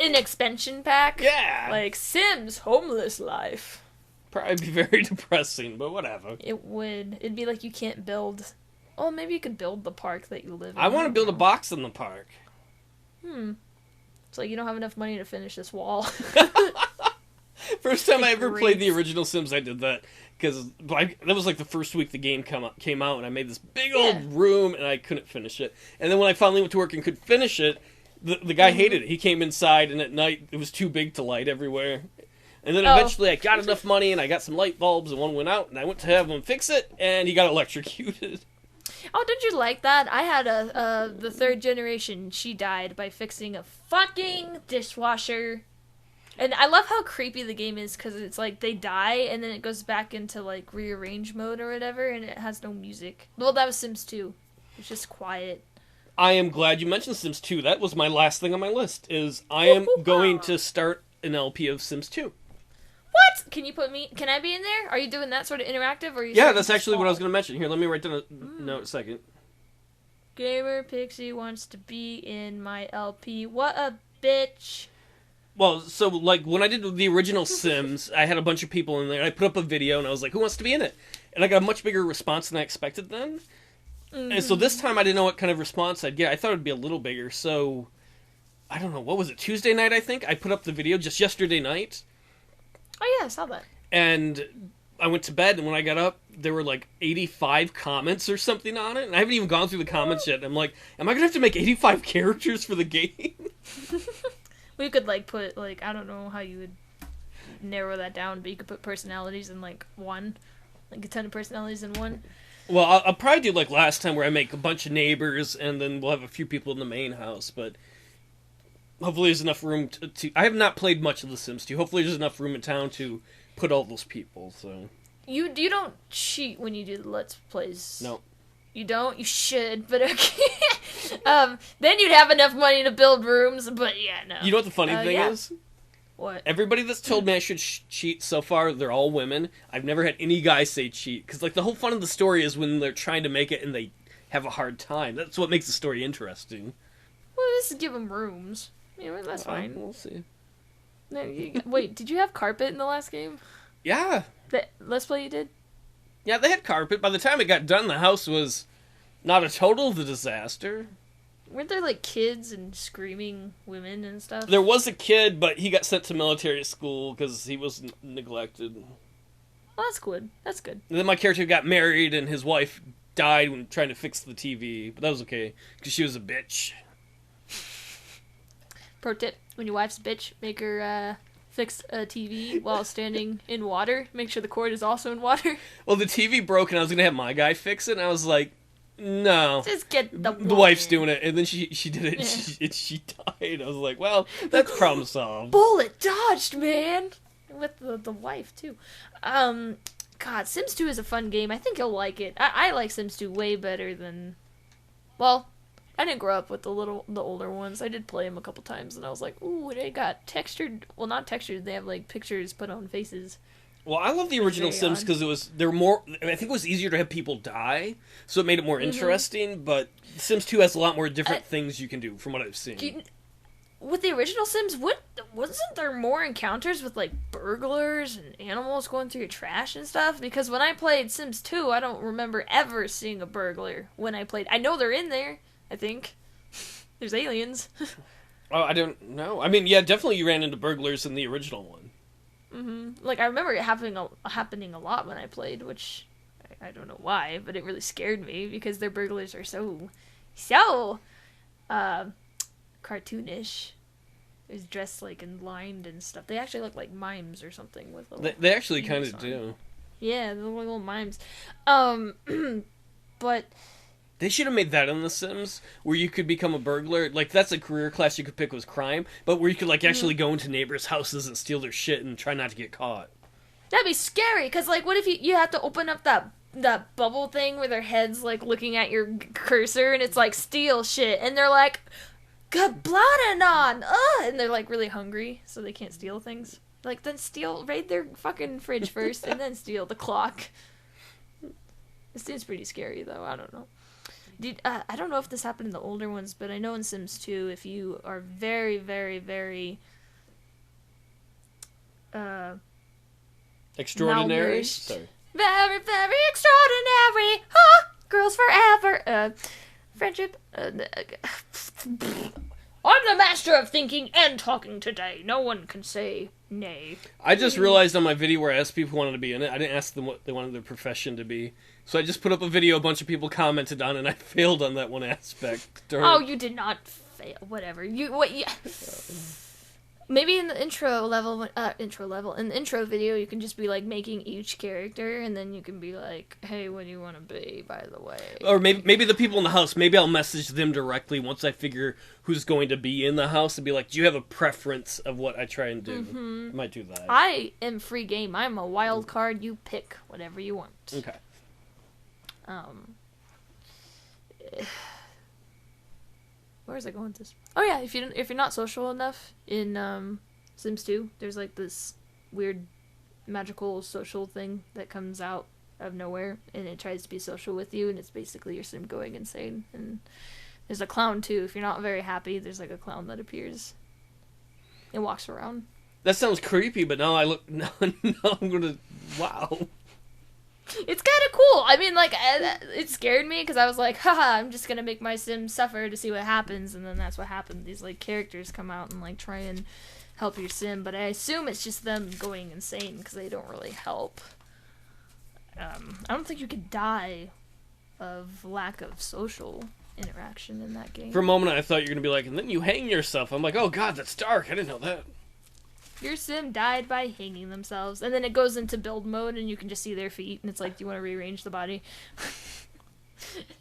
An expansion pack? Yeah. Like, Sims homeless life. Probably be very depressing, but whatever. It would. It'd be like you can't build... Oh, maybe you could build the park that you live in. I want to build a box in the park. It's like you don't have enough money to finish this wall. First time I ever played the original Sims, I did that. Because that was like the first week the game came out, and I made this big old room, and I couldn't finish it. And then when I finally went to work and could finish it, the guy hated it. He came inside, and at night, it was too big to light everywhere. And then eventually I got enough money and I got some light bulbs and one went out and I went to have him fix it and he got electrocuted. Oh, did you like that? I had the third generation. She died by fixing a fucking dishwasher. And I love how creepy the game is because it's like they die and then it goes back into like rearrange mode or whatever and it has no music. Well, that was Sims 2. It's just quiet. I am glad you mentioned Sims 2. That was my last thing on my list. Is I am going to start an LP of Sims 2. What? Can you put me? Can I be in there? Are you doing that sort of interactive? Or are you Yeah, that's actually what I was going to mention. Here, let me write down a note a second. Gamer Pixie wants to be in my LP. What a bitch. Well, so, like, when I did the original Sims, I had a bunch of people in there. I put up a video, and I was like, who wants to be in it? And I got a much bigger response than I expected then. Mm-hmm. And so this time I didn't know what kind of response I'd get. I thought it would be a little bigger, so... I don't know, what was it? Tuesday night, I think? I put up the video just yesterday night. Oh, yeah, I saw that. And I went to bed, and when I got up, there were, like, 85 comments or something on it. And I haven't even gone through the comments yet. And I'm like, am I going to have to make 85 characters for the game? We could, like, put, like, I don't know how you would narrow that down, but you could put personalities in, like, one. Like, a ton of personalities in one. Well, I'll probably do, like, last time where I make a bunch of neighbors, and then we'll have a few people in the main house, but hopefully there's enough room to... I have not played much of The Sims 2. Hopefully there's enough room in town to put all those people, so... You don't cheat when you do the Let's Plays. No. You don't? You should, but okay. Then you'd have enough money to build rooms, but yeah, no. You know what the funny thing is? What? Everybody that's told me I should cheat so far, they're all women. I've never had any guy say cheat. Because, like, the whole fun of the story is when they're trying to make it and they have a hard time. That's what makes the story interesting. Well, just give them rooms. Yeah, that's fine. We'll see. No, wait, did you have carpet in the last game? Yeah. The Let's Play you did? Yeah, they had carpet. By the time it got done, the house was not a total disaster. Weren't there, like, kids and screaming women and stuff? There was a kid, but he got sent to military school because he was neglected. Well, that's good. That's good. And then my character got married, and his wife died when trying to fix the TV. But that was okay, because she was a bitch. Pro tip, when your wife's a bitch, make her fix a TV while standing in water. Make sure the cord is also in water. Well, the TV broke, and I was going to have my guy fix it, and I was like, no. Just get the wife's doing it, and then she did it, and she died. I was like, well, that's problem solved. Bullet dodged, man! With the wife, too. God, Sims 2 is a fun game. I think you'll like it. I like Sims 2 way better than... Well, I didn't grow up with the older ones. I did play them a couple times, and I was like, ooh, they got textured... Well, not textured. They have, like, pictures put on faces. Well, I love the original Sims because they were more... I think it was easier to have people die, so it made it more interesting, but Sims 2 has a lot more different things you can do, from what I've seen. With the original Sims, wasn't there more encounters with, like, burglars and animals going through your trash and stuff? Because when I played Sims 2, I don't remember ever seeing a burglar when I played. I know they're in there, I think. There's aliens. Oh, I don't know. I mean, yeah, definitely you ran into burglars in the original one. Mm-hmm. Like, I remember it happening a lot when I played, which I don't know why, but it really scared me because their burglars are so cartoonish. It was dressed like and lined and stuff. They actually look like mimes or something with little. They actually kind of do. Yeah, the little mimes. But they should have made that in The Sims, where you could become a burglar. Like, that's a career class you could pick was crime, but where you could, like, actually go into neighbors' houses and steal their shit and try not to get caught. That'd be scary, because, like, what if you have to open up that bubble thing where their head's, like, looking at your cursor, and it's, like, steal shit, and they're like, Gablodanon! And they're, like, really hungry, so they can't steal things. Like, then raid their fucking fridge first, and then steal the clock. It seems pretty scary, though. I don't know. I don't know if this happened in the older ones, but I know in Sims 2, if you are very, very, very extraordinary? Sorry. Very, very extraordinary! Huh? Girls forever! Friendship. I'm the master of thinking and talking today. No one can say nay. I just realized on my video where I asked people who wanted to be in it, I didn't ask them what they wanted their profession to be. So I just put up a video a bunch of people commented on, and I failed on that one aspect. Oh, you did not fail. Whatever. Maybe in the intro in the intro video, you can just be like making each character, and then you can be like, "Hey, what do you want to be, by the way?" Or maybe the people in the house. Maybe I'll message them directly once I figure who's going to be in the house and be like, "Do you have a preference of what I try and do?" Mm-hmm. I might do that. I am free game. I'm a wild card. You pick whatever you want. Okay. Where is I going with this? Oh yeah, if you're not social enough in Sims 2, there's like this weird magical social thing that comes out of nowhere, and it tries to be social with you, and it's basically your sim going insane. And there's a clown too. If you're not very happy, there's like a clown that appears and walks around. That sounds creepy, but now I look. Now I'm gonna. Wow. It's kind of cool. I mean, like, it scared me because I was like, haha, I'm just gonna make my sim suffer to see what happens, and then that's what happened. These, like, characters come out and, like, try and help your sim, but I assume it's just them going insane because they don't really help. I don't think you could die of lack of social interaction in that game. For a moment, I thought you were gonna be like, and then you hang yourself. I'm like, oh god, that's dark. I didn't know that. Your sim died by hanging themselves, and then it goes into build mode, and you can just see their feet, and it's like, do you want to rearrange the body?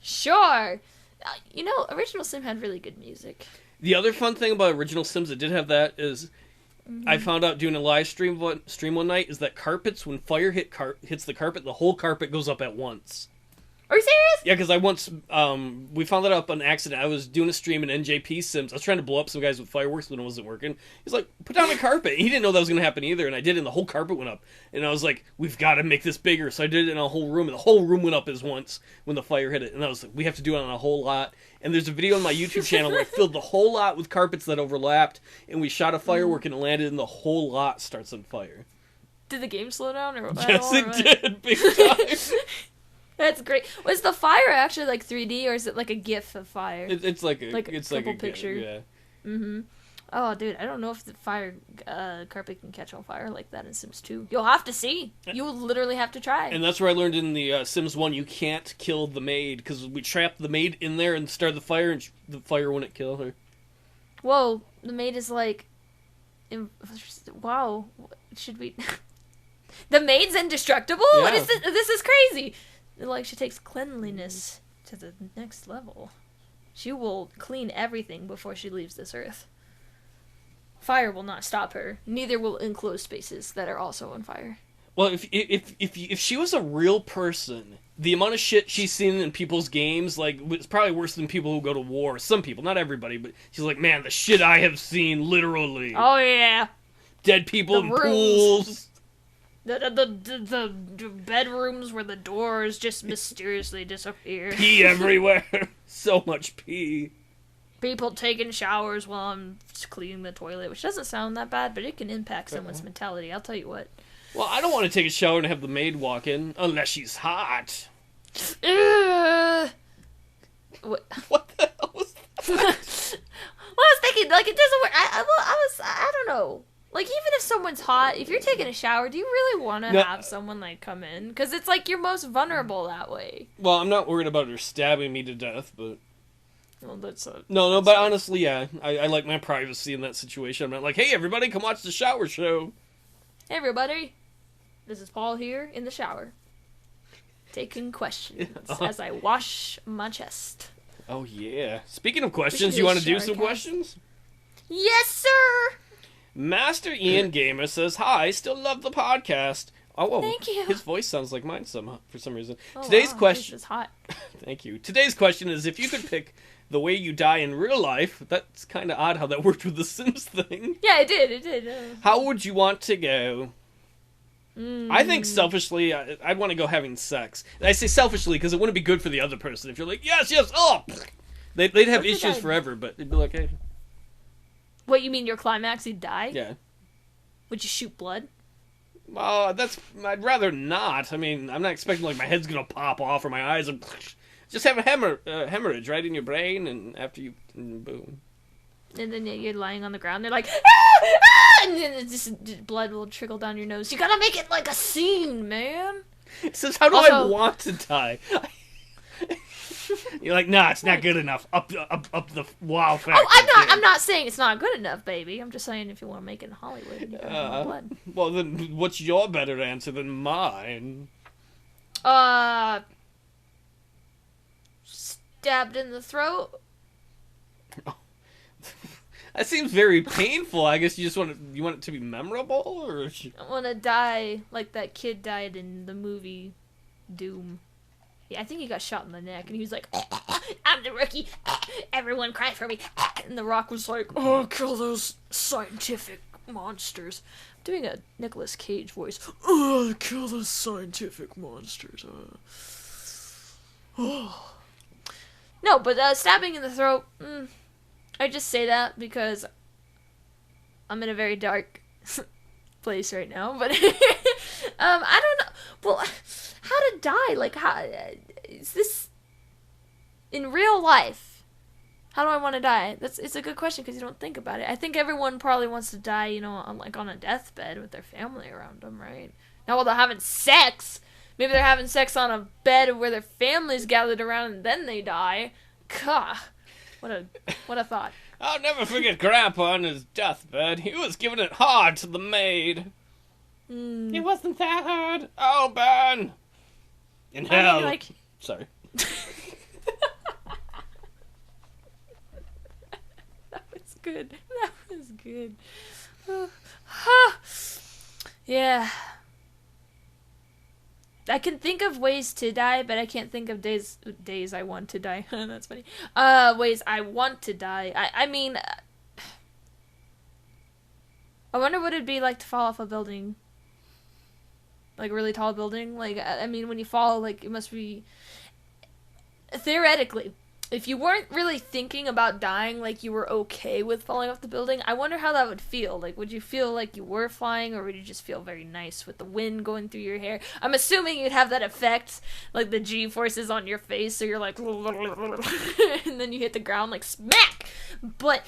Sure! Original Sim had really good music. The other fun thing about Original Sims that did have that is, I found out doing a live stream one night, is that carpets, when fire hits the carpet, the whole carpet goes up at once. Are you serious? Yeah, because I once, we found that up on accident. I was doing a stream in NJP Sims. I was trying to blow up some guys with fireworks when it wasn't working. He's like, put down a carpet. He didn't know that was going to happen either, and I did, and the whole carpet went up. And I was like, we've got to make this bigger. So I did it in a whole room, and the whole room went up as once when the fire hit it. And I was like, we have to do it on a whole lot. And there's a video on my YouTube channel where I filled the whole lot with carpets that overlapped, and we shot a firework, and it landed, and the whole lot starts on fire. Did the game slow down? Yes, it did, big time. That's great. Was the fire actually like 3D, or is it like a GIF of fire? It's like a picture. Yeah. Mm-hmm. Oh, dude, I don't know if the fire carpet can catch on fire like that in Sims 2. You'll have to see. You will literally have to try. And that's where I learned in the Sims 1 you can't kill the maid, because we trapped the maid in there and started the fire, and the fire wouldn't kill her. Whoa, the maid is like... Wow. Should we... The maid's indestructible? Yeah. What is this? This is crazy. Like, she takes cleanliness to the next level. She will clean everything before she leaves this earth. Fire will not stop her. Neither will enclosed spaces that are also on fire. Well, if she was a real person, the amount of shit she's seen in people's games, like, it's probably worse than people who go to war. Some people, not everybody, but she's like, man, the shit I have seen, literally. Oh, yeah. Dead people in pools. The bedrooms where the doors just mysteriously disappear. Pee everywhere. So much pee. People taking showers while I'm cleaning the toilet, which doesn't sound that bad, but it can impact someone's mentality, I'll tell you what. Well, I don't want to take a shower and have the maid walk in, unless she's hot. What the hell was that? Well, I was thinking, like, it doesn't work. I don't know. Like, even if someone's hot, if you're taking a shower, do you really want to have someone, like, come in? Because it's, like, you're most vulnerable that way. Well, I'm not worried about her stabbing me to death, but... Well, that's a... No, but honestly, yeah. I like my privacy in that situation. I'm not like, hey, everybody, come watch the shower show. Hey, everybody. This is Paul here in the shower. Taking questions as I wash my chest. Oh, yeah. Speaking of questions, you want to do some questions? Yes, sir! Master Ian Gamer says, hi, still love the podcast. Oh, whoa. Thank you. His voice sounds like mine for some reason. Oh, Today's wow, question... This is hot. Thank you. Today's question is, if you could pick the way you die in real life, that's kind of odd how that worked with the Sims thing. Yeah, it did. How would you want to go? I think selfishly, I'd want to go having sex. And I say selfishly because it wouldn't be good for the other person. If you're like, yes, oh! They'd have issues forever, but they'd be like, hey. What, you mean your climax, you'd die? Yeah. Would you shoot blood? Well, I'd rather not. I mean, I'm not expecting, like, my head's gonna pop off or my eyes are... Just have a hemorrhage right in your brain, and after you... boom. And then you're lying on the ground, they're like, ah! And then just blood will trickle down your nose. You gotta make it like a scene, man. It says, how do I want to die? You're like, nah, it's not good enough. Up the wow factor. Oh, I'm not saying it's not good enough, baby. I'm just saying if you want to make it in Hollywood, you gotta have more blood. Well, then what's your better answer than mine? Stabbed in the throat. That seems very painful. I guess you want it to be memorable, or I want to die like that kid died in the movie Doom. Yeah, I think he got shot in the neck, and he was like, "I'm the rookie. Everyone cry for me." And The Rock was like, "Oh, kill those scientific monsters." I'm doing a Nicolas Cage voice. "Oh, kill those scientific monsters." Oh. No, but stabbing in the throat. I just say that because I'm in a very dark place right now. But I don't know. Well, how to die? Like, how is this in real life? How do I want to die? It's a good question because you don't think about it. I think everyone probably wants to die, you know, on a deathbed with their family around them, right? Now, while they're having sex, maybe they're having sex on a bed where their family's gathered around and then they die. Gah. What a thought. I'll never forget Grandpa on his deathbed. He was giving it hard to the maid. It wasn't that hard. Oh, Ben! In hell. Sorry. That was good. That was good. Yeah. I can think of ways to die, but I can't think of days I want to die. That's funny. Ways I want to die. I mean, I wonder what it'd be like to fall off a building. Like a really tall building. Like, I mean, when you fall, like, it must be... Theoretically, if you weren't really thinking about dying, like you were okay with falling off the building, I wonder how that would feel. Like, would you feel like you were flying, or would you just feel very nice with the wind going through your hair? I'm assuming you'd have that effect, like the G-forces on your face, so you're like, and then you hit the ground like smack. But,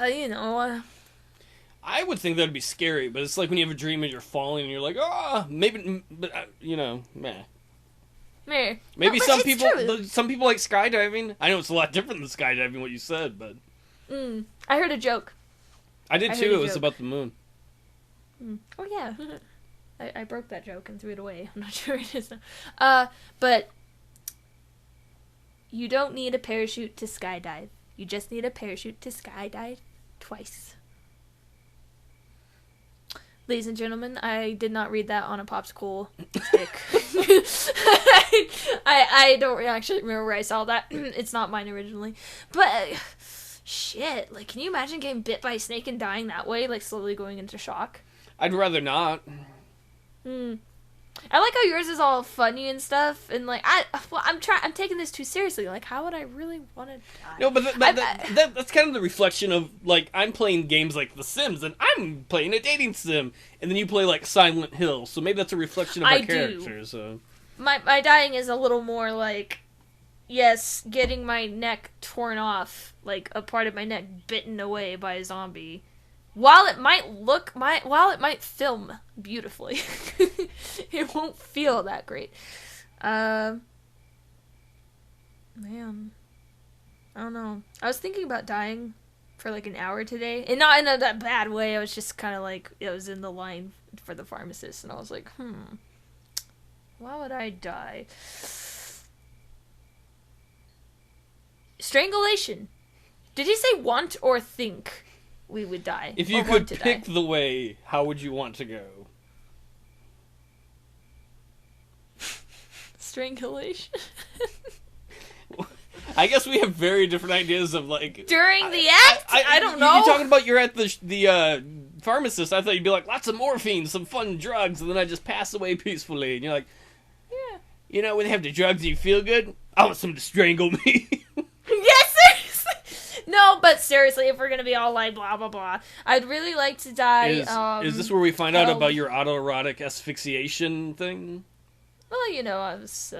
you know... I would think that'd be scary, but it's like when you have a dream and you're falling and you're like, maybe, but, you know, meh. Maybe no, some people like skydiving. I know it's a lot different than skydiving, what you said, but... I heard a joke. I did too. It was about the moon. Oh, yeah. I broke that joke and threw it away. I'm not sure it is now. But you don't need a parachute to skydive. You just need a parachute to skydive twice. Ladies and gentlemen, I did not read that on a popsicle stick. I don't actually remember where I saw that. It's not mine originally. But, shit, like, can you imagine getting bit by a snake and dying that way? Like, slowly going into shock? I'd rather not. I like how yours is all funny and stuff, and like I'm taking this too seriously. Like, how would I really want to die? No, but that's kind of the reflection of, like, I'm playing games like The Sims, and I'm playing a dating sim, and then you play like Silent Hill, so maybe that's a reflection of our characters. So. My dying is a little more like, yes, getting my neck torn off, like a part of my neck bitten away by a zombie. While it might film beautifully, it won't feel that great. Man, I don't know. I was thinking about dying for like an hour today, and not in that bad way. I was just kind of like, I was in the line for the pharmacist, and I was like, why would I die? Strangulation. Did he say want or think we would die? If you could pick the way, how would you want to go? Strangulation. I guess we have very different ideas of, like... During the act? I don't know. You're talking about you're at the pharmacist. I thought you'd be like, lots of morphine, some fun drugs, and then I just pass away peacefully. And you're like, yeah. You know, when they have the drugs and you feel good, I want someone to strangle me. Yes, seriously. No, but seriously, if we're going to be all like, blah, blah, blah, I'd really like to die... Is this where we find out about your autoerotic asphyxiation thing? Well, you know, I was...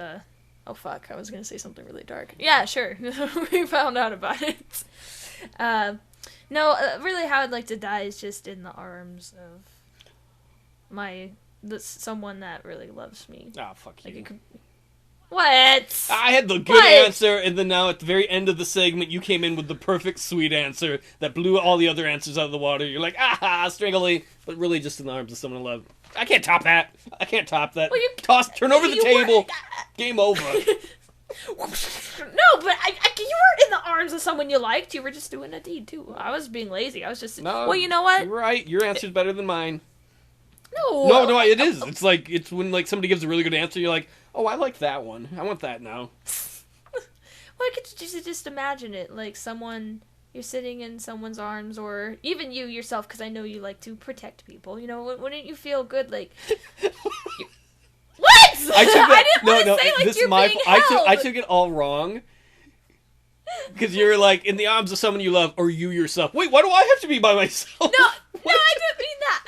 Oh, fuck. I was going to say something really dark. Yeah, sure. We found out about it. No, really how I'd like to die is just in the arms of someone that really loves me. Oh, fuck you. Like What? I had the good What? answer, and then now at the very end of the segment, you came in with the perfect sweet answer that blew all the other answers out of the water. You're like, strangely, but really just in the arms of someone I love. I can't top that. I can't top that. Well, Turn over the you table. were- Game over. No, but you weren't in the arms of someone you liked. You were just doing a deed too. I was being lazy. I was just. No, well, you know what? You're right. Your answer's better than mine. No. No, it is. It's like it's when like somebody gives a really good answer. You're like, oh, I like that one. I want that now. Why could you just imagine it? Like someone, you're sitting in someone's arms, or even you yourself, because I know you like to protect people. You know, wouldn't you feel good? Like, what? I didn't want to say like this you're my being I held. took it all wrong. Because you're like in the arms of someone you love, or you yourself. Wait, why do I have to be by myself? No, I didn't mean that.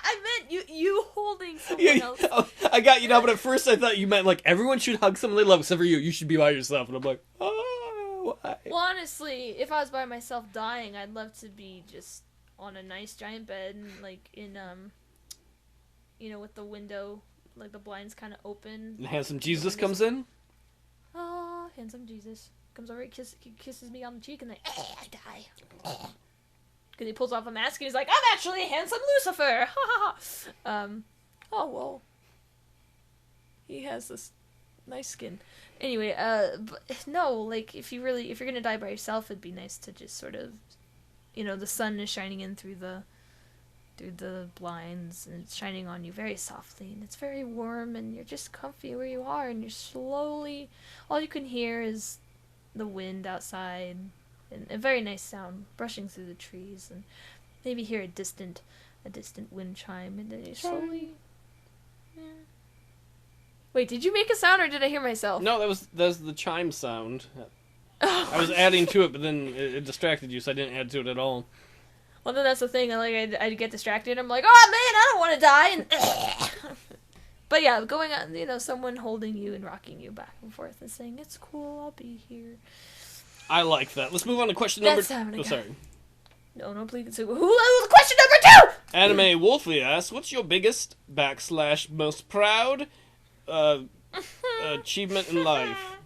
I meant you holding someone else. I got you now, but at first I thought you meant like everyone should hug someone they love except for you. You should be by yourself, and I'm like, oh, why? Well, honestly, if I was by myself dying, I'd love to be just on a nice giant bed, and like in with the window, like the blinds kind of open. And handsome Jesus comes in. Oh, handsome Jesus comes over, kisses me on the cheek, and then I die. Because he pulls off a mask and he's like, I'm actually handsome Lucifer. Ha ha ha. Oh well. He has this nice skin. Anyway, but no, like if you're gonna die by yourself, it'd be nice to just sort of, the sun is shining in through the blinds, and it's shining on you very softly, and it's very warm, and you're just comfy where you are, and you're slowly, all you can hear is the wind outside, and a very nice sound brushing through the trees, and maybe hear a distant wind chime, and then you slowly, yeah. Wait, did you make a sound, or did I hear myself? No, that was the chime sound. I was adding to it, but then it distracted you, so I didn't add to it at all. Well, then that's the thing. I get distracted. I'm like, oh man, I don't want to die. And but yeah, going on, someone holding you and rocking you back and forth and saying, "It's cool, I'll be here." I like that. Let's move on to question number. Oh, sorry. No, please. So, question number 2. Anime Wolfie asks, "What's your biggest / most proud achievement in life?"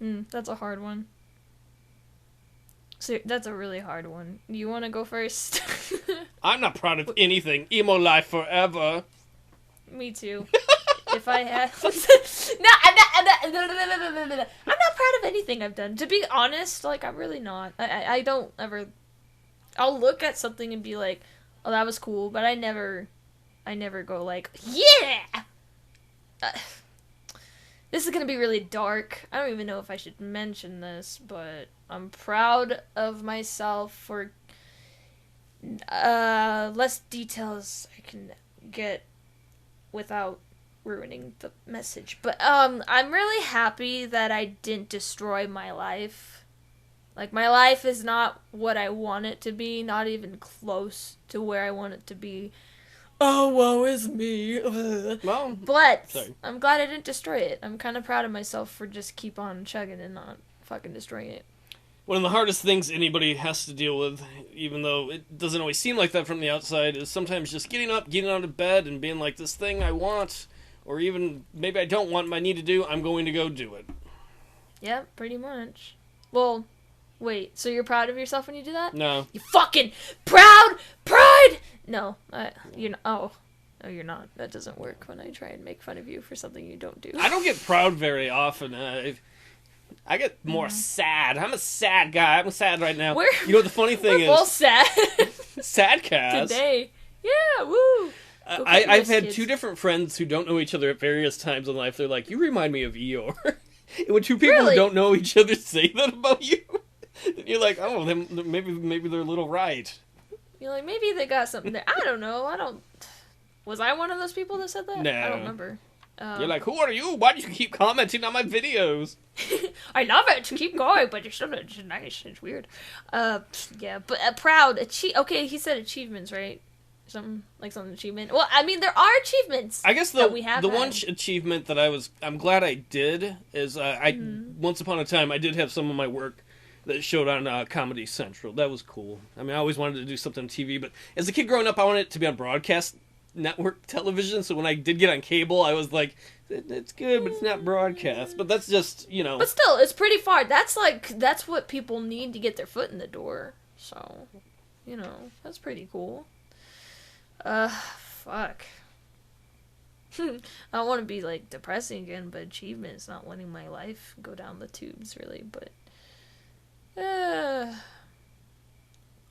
That's a hard one. So that's a really hard one. You want to go first? I'm not proud of anything. Emo life forever. Me too. If I had... No, I'm not proud of anything I've done. To be honest, like, I'm really not. I don't ever... I'll look at something and be like, oh, that was cool, but I never go like, yeah! This is gonna be really dark. I don't even know if I should mention this, but I'm proud of myself for less details I can get without ruining the message. But I'm really happy that I didn't destroy my life. Like, my life is not what I want it to be, not even close to where I want it to be. Oh, woe is me. Well, but sorry. I'm glad I didn't destroy it. I'm kind of proud of myself for just keep on chugging and not fucking destroying it. One of the hardest things anybody has to deal with, even though it doesn't always seem like that from the outside, is sometimes just getting up, getting out of bed, and being like, this thing I want, or even maybe I don't want, but I need to do, I'm going to go do it. Yep, pretty much. Well, wait, so you're proud of yourself when you do that? No. You fucking pride! No, you're not. Oh, you're not. That doesn't work when I try and make fun of you for something you don't do. I don't get proud very often. I get more sad. I'm a sad guy. I'm sad right now. You know what the funny thing is? We're both sad. Sadcast. Today. Yeah, woo! I've had two different friends who don't know each other at various times in life. They're like, you remind me of Eeyore. And when two people who don't know each other say that about you, then you're like, oh, maybe they're a little right. You're like, maybe they got something there. I don't know. Was I one of those people that said that? No. I don't remember. You're like, who are you? Why do you keep commenting on my videos? I love it. Keep going, but you're still nice. It's weird. Yeah, but proud. Okay, he said achievements, right? Some achievement. Well, I mean, there are achievements. I guess that we have the one achievement that I'm glad I did is once upon a time I did have some of my work that showed on Comedy Central. That was cool. I mean, I always wanted to do something on TV, but as a kid growing up, I wanted it to be on broadcast network television, so when I did get on cable, I was like, it's good, but it's not broadcast. But that's just, But still, it's pretty far. That's what people need to get their foot in the door. So, that's pretty cool. Fuck. I don't want to be, like, depressing again, but achievement is not letting my life go down the tubes, really, but...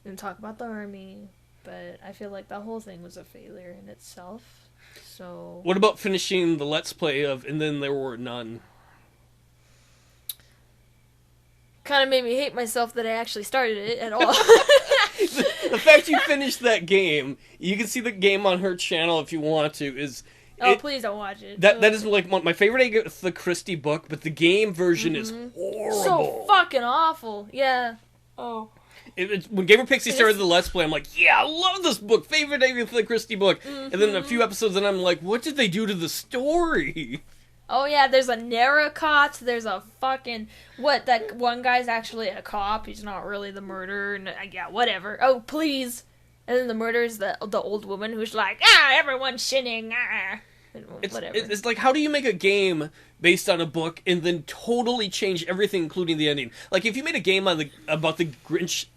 And talk about the army, but I feel like that whole thing was a failure in itself, so... What about finishing the Let's Play of And Then There Were None? Kind of made me hate myself that I actually started it at all. The fact you finished that game, you can see the game on her channel if you want to, is... Please don't watch it. That is like my favorite Agatha Christie book, but the game version is horrible. So fucking awful. Yeah. Oh. When Gamer Pixie started the Let's Play, I'm like, yeah, I love this book, favorite Agatha Christie book. And then a few episodes and I'm like, what did they do to the story? Oh yeah, there's a Narracot, there's a fucking... What, that one guy's actually a cop, he's not really the murderer, and yeah, whatever. Oh, please. And then the murderer's the old woman who's like, everyone's sinning, whatever. It's like, how do you make a game based on a book and then totally change everything, including the ending? Like, if you made a game about the Grinch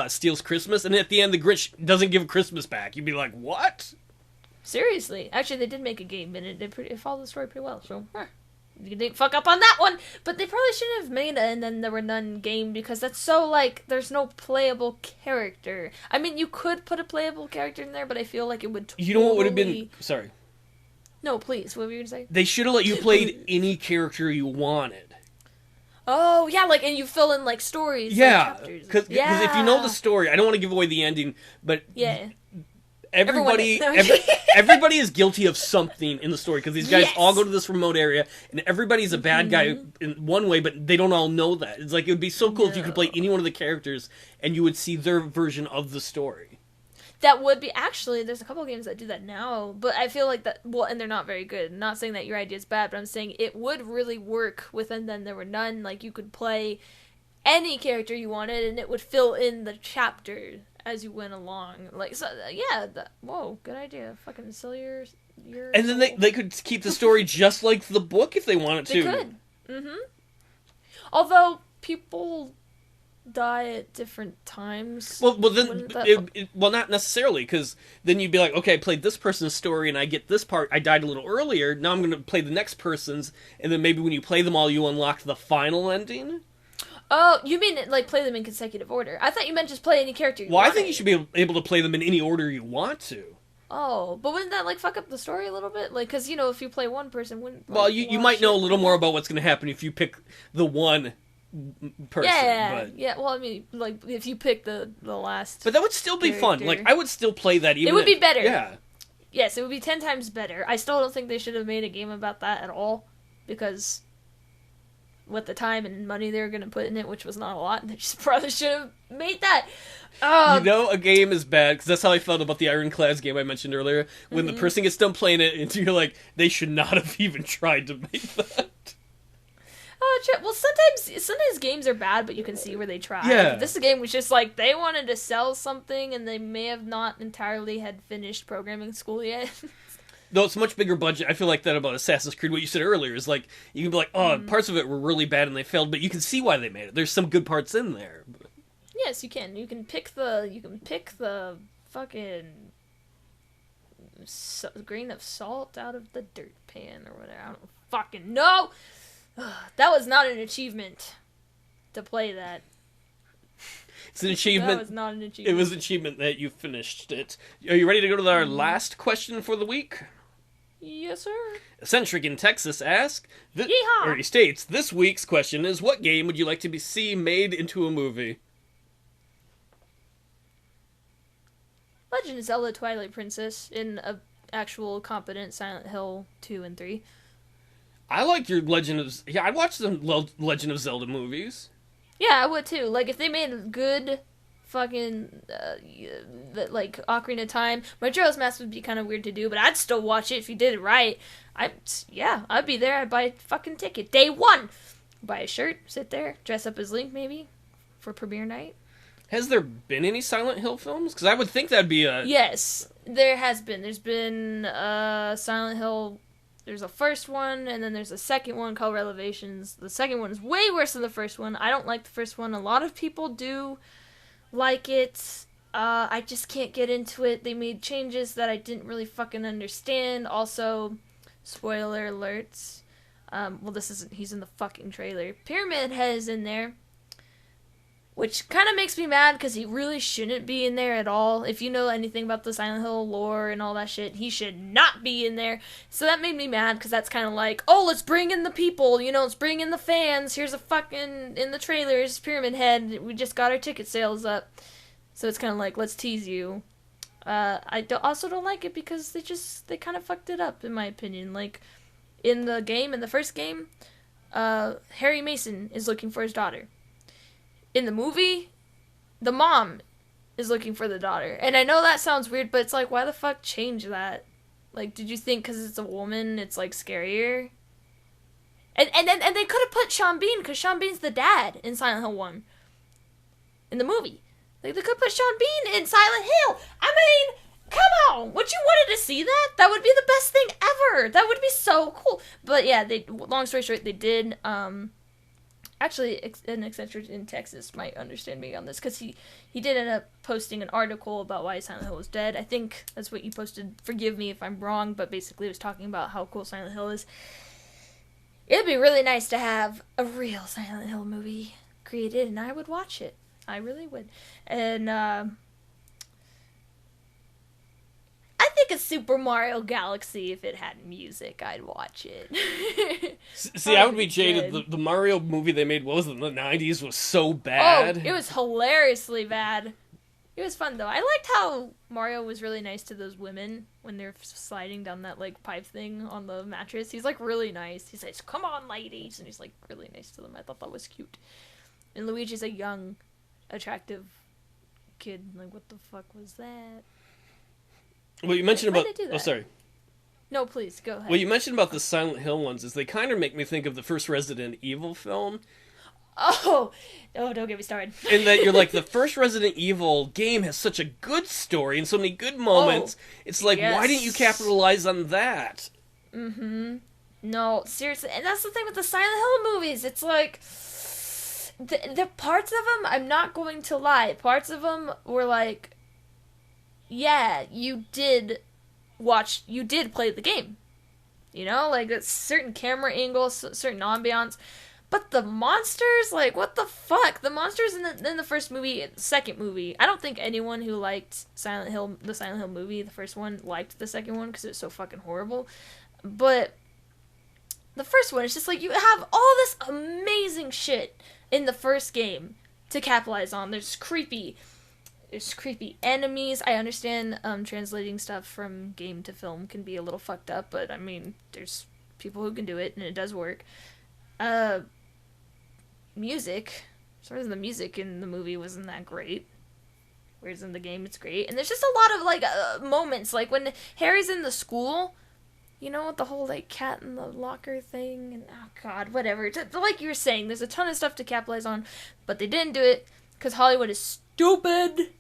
steals Christmas, and at the end the Grinch doesn't give Christmas back, you'd be like, what? Seriously. Actually, they did make a game, and it followed the story pretty well, so... You didn't fuck up on that one, but they probably shouldn't have made it And Then There Were None game, because that's so, like, there's no playable character. I mean, you could put a playable character in there, but I feel like it would totally... You know what would have been... Sorry. No, please, what were you going to say? They should have let you play any character you wanted. Oh, yeah, like, and you fill in, like, stories. Yeah, because if you know the story, I don't want to give away the ending, but... Yeah. Everybody is guilty of something in the story, because these guys all go to this remote area, and everybody's a bad guy in one way, but they don't all know that. It's like, it would be so cool if you could play any one of the characters, and you would see their version of the story. That would be... Actually, there's a couple of games that do that now, but I feel like that... Well, and they're not very good. I'm not saying that your idea is bad, but I'm saying it would really work with And Then There Were None. Like, you could play any character you wanted, and it would fill in the chapter as you went along. Like, so, yeah, whoa, good idea. Fucking sell your and then they could keep the story just like the book if they wanted to. They could. Although, people die at different times. Well, then, not necessarily, because then you'd be like, okay, I played this person's story, and I get this part, I died a little earlier, now I'm going to play the next person's, and then maybe when you play them all, you unlock the final ending? Oh, you mean, like, play them in consecutive order. I thought you meant just play any character you wanted. I think you should be able to play them in any order you want to. Oh, but wouldn't that, like, fuck up the story a little bit? Like, because, if you play one person, wouldn't... Well, you might know a little more about what's going to happen if you pick the one person. Yeah, well, I mean, like, if you pick the last... But that would still be fun. Like, I would still play that even... It would be better. Yeah. Yes, it would be 10 times better. I still don't think they should have made a game about that at all, because... with the time and money they were going to put in it, which was not a lot, they just probably should have made that. A game is bad, because that's how I felt about the Ironclads game I mentioned earlier. When the person gets done playing it, and you're like, they should not have even tried to make that. Well, sometimes games are bad, but you can see where they tried. Yeah. This game was just like, they wanted to sell something, and they may have not entirely had finished programming school yet. Though it's a much bigger budget, I feel like that about Assassin's Creed, what you said earlier, is like, you can be like, oh, parts of it were really bad and they failed, but you can see why they made it. There's some good parts in there. Yes, you can. You can pick the fucking grain of salt out of the dirt pan or whatever. I don't fucking know. That was not an achievement to play that. It's an achievement. That was not an achievement. It was an achievement that you finished it. Are you ready to go to our last question for the week? Yes, sir. Eccentric in Texas asks, Yeehaw! or he states, this week's question is, what game would you like to see made into a movie? Legend of Zelda Twilight Princess in a actual competent Silent Hill 2 and 3. I like your Legend of... Yeah, I'd watch some Legend of Zelda movies. Yeah, I would too. Like, if they made a good fucking, like, Ocarina of Time, Majora's Mask would be kind of weird to do, but I'd still watch it if you did it right. I'd be there. I'd buy a fucking ticket. Day one! Buy a shirt, sit there, dress up as Link, maybe, for premiere night. Has there been any Silent Hill films? Because I would think that'd be a... Yes. There has been. There's been Silent Hill. There's a first one, and then there's a second one called Revelations. The second one is way worse than the first one. I don't like the first one. A lot of people do like it. I just can't get into it. They made changes that I didn't really fucking understand. Also, spoiler alerts. Well, this isn't. He's in the fucking trailer. Pyramid Head is in there. Which kind of makes me mad because he really shouldn't be in there at all. If you know anything about the Silent Hill lore and all that shit, he should not be in there. So that made me mad because that's kind of like, oh, let's bring in the people, let's bring in the fans. Here's a fucking, in the trailers, Pyramid Head. We just got our ticket sales up. So it's kind of like, let's tease you. Also don't like it because they kind of fucked it up, in my opinion. Like, in the first game, Harry Mason is looking for his daughter. In the movie, the mom is looking for the daughter. And I know that sounds weird, but it's like, why the fuck change that? Like, did you think because it's a woman, it's, like, scarier? And they could have put Sean Bean, because Sean Bean's the dad in Silent Hill 1. In the movie. Like, they could put Sean Bean in Silent Hill. I mean, come on! Would you wanted to see that? That would be the best thing ever! That would be so cool! But yeah, long story short, they did, Actually, an eccentric in Texas might understand me on this, because he did end up posting an article about why Silent Hill was dead. I think that's what you posted. Forgive me if I'm wrong, but basically it was talking about how cool Silent Hill is. It'd be really nice to have a real Silent Hill movie created, and I would watch it. I really would. And, I think a Super Mario Galaxy, if it had music, I'd watch it. See, I would be jaded. The Mario movie they made, what was it, in the 90s, was so bad. Oh, it was hilariously bad. It was fun, though. I liked how Mario was really nice to those women when they're sliding down that, like, pipe thing on the mattress. He's, like, really nice. He says, "Come on, ladies," and he's, like, really nice to them. I thought that was cute. And Luigi's a young, attractive kid. Like, what the fuck was that? Well, you mentioned Why about... did they do Oh, that? sorry. No, please, go ahead. What you mentioned about the Silent Hill ones is they kind of make me think of the first Resident Evil film. Oh, don't get me started. In that you're like, the first Resident Evil game has such a good story and so many good moments. It's like, yes. why didn't you capitalize on that? Mm-hmm. No, seriously. And that's the thing with the Silent Hill movies. It's like... The parts of them, I'm not going to lie, parts of them were like... Yeah, you did play the game. Like a certain camera angles, certain ambiance. But the monsters, like, what the fuck? The monsters in the first movie, second movie, I don't think anyone who liked the Silent Hill movie, the first one, liked the second one because it was so fucking horrible. But the first one, it's just like, you have all this amazing shit in the first game to capitalize on. There's creepy enemies. I understand translating stuff from game to film can be a little fucked up, but I mean, there's people who can do it, and it does work. Music. Sort of the music in the movie wasn't that great. Whereas in the game, it's great. And there's just a lot of, like, moments. Like, when Harry's in the school, with the whole, like, cat in the locker thing, and, oh god, whatever. Like you were saying, there's a ton of stuff to capitalize on, but they didn't do it, because Hollywood is stupid.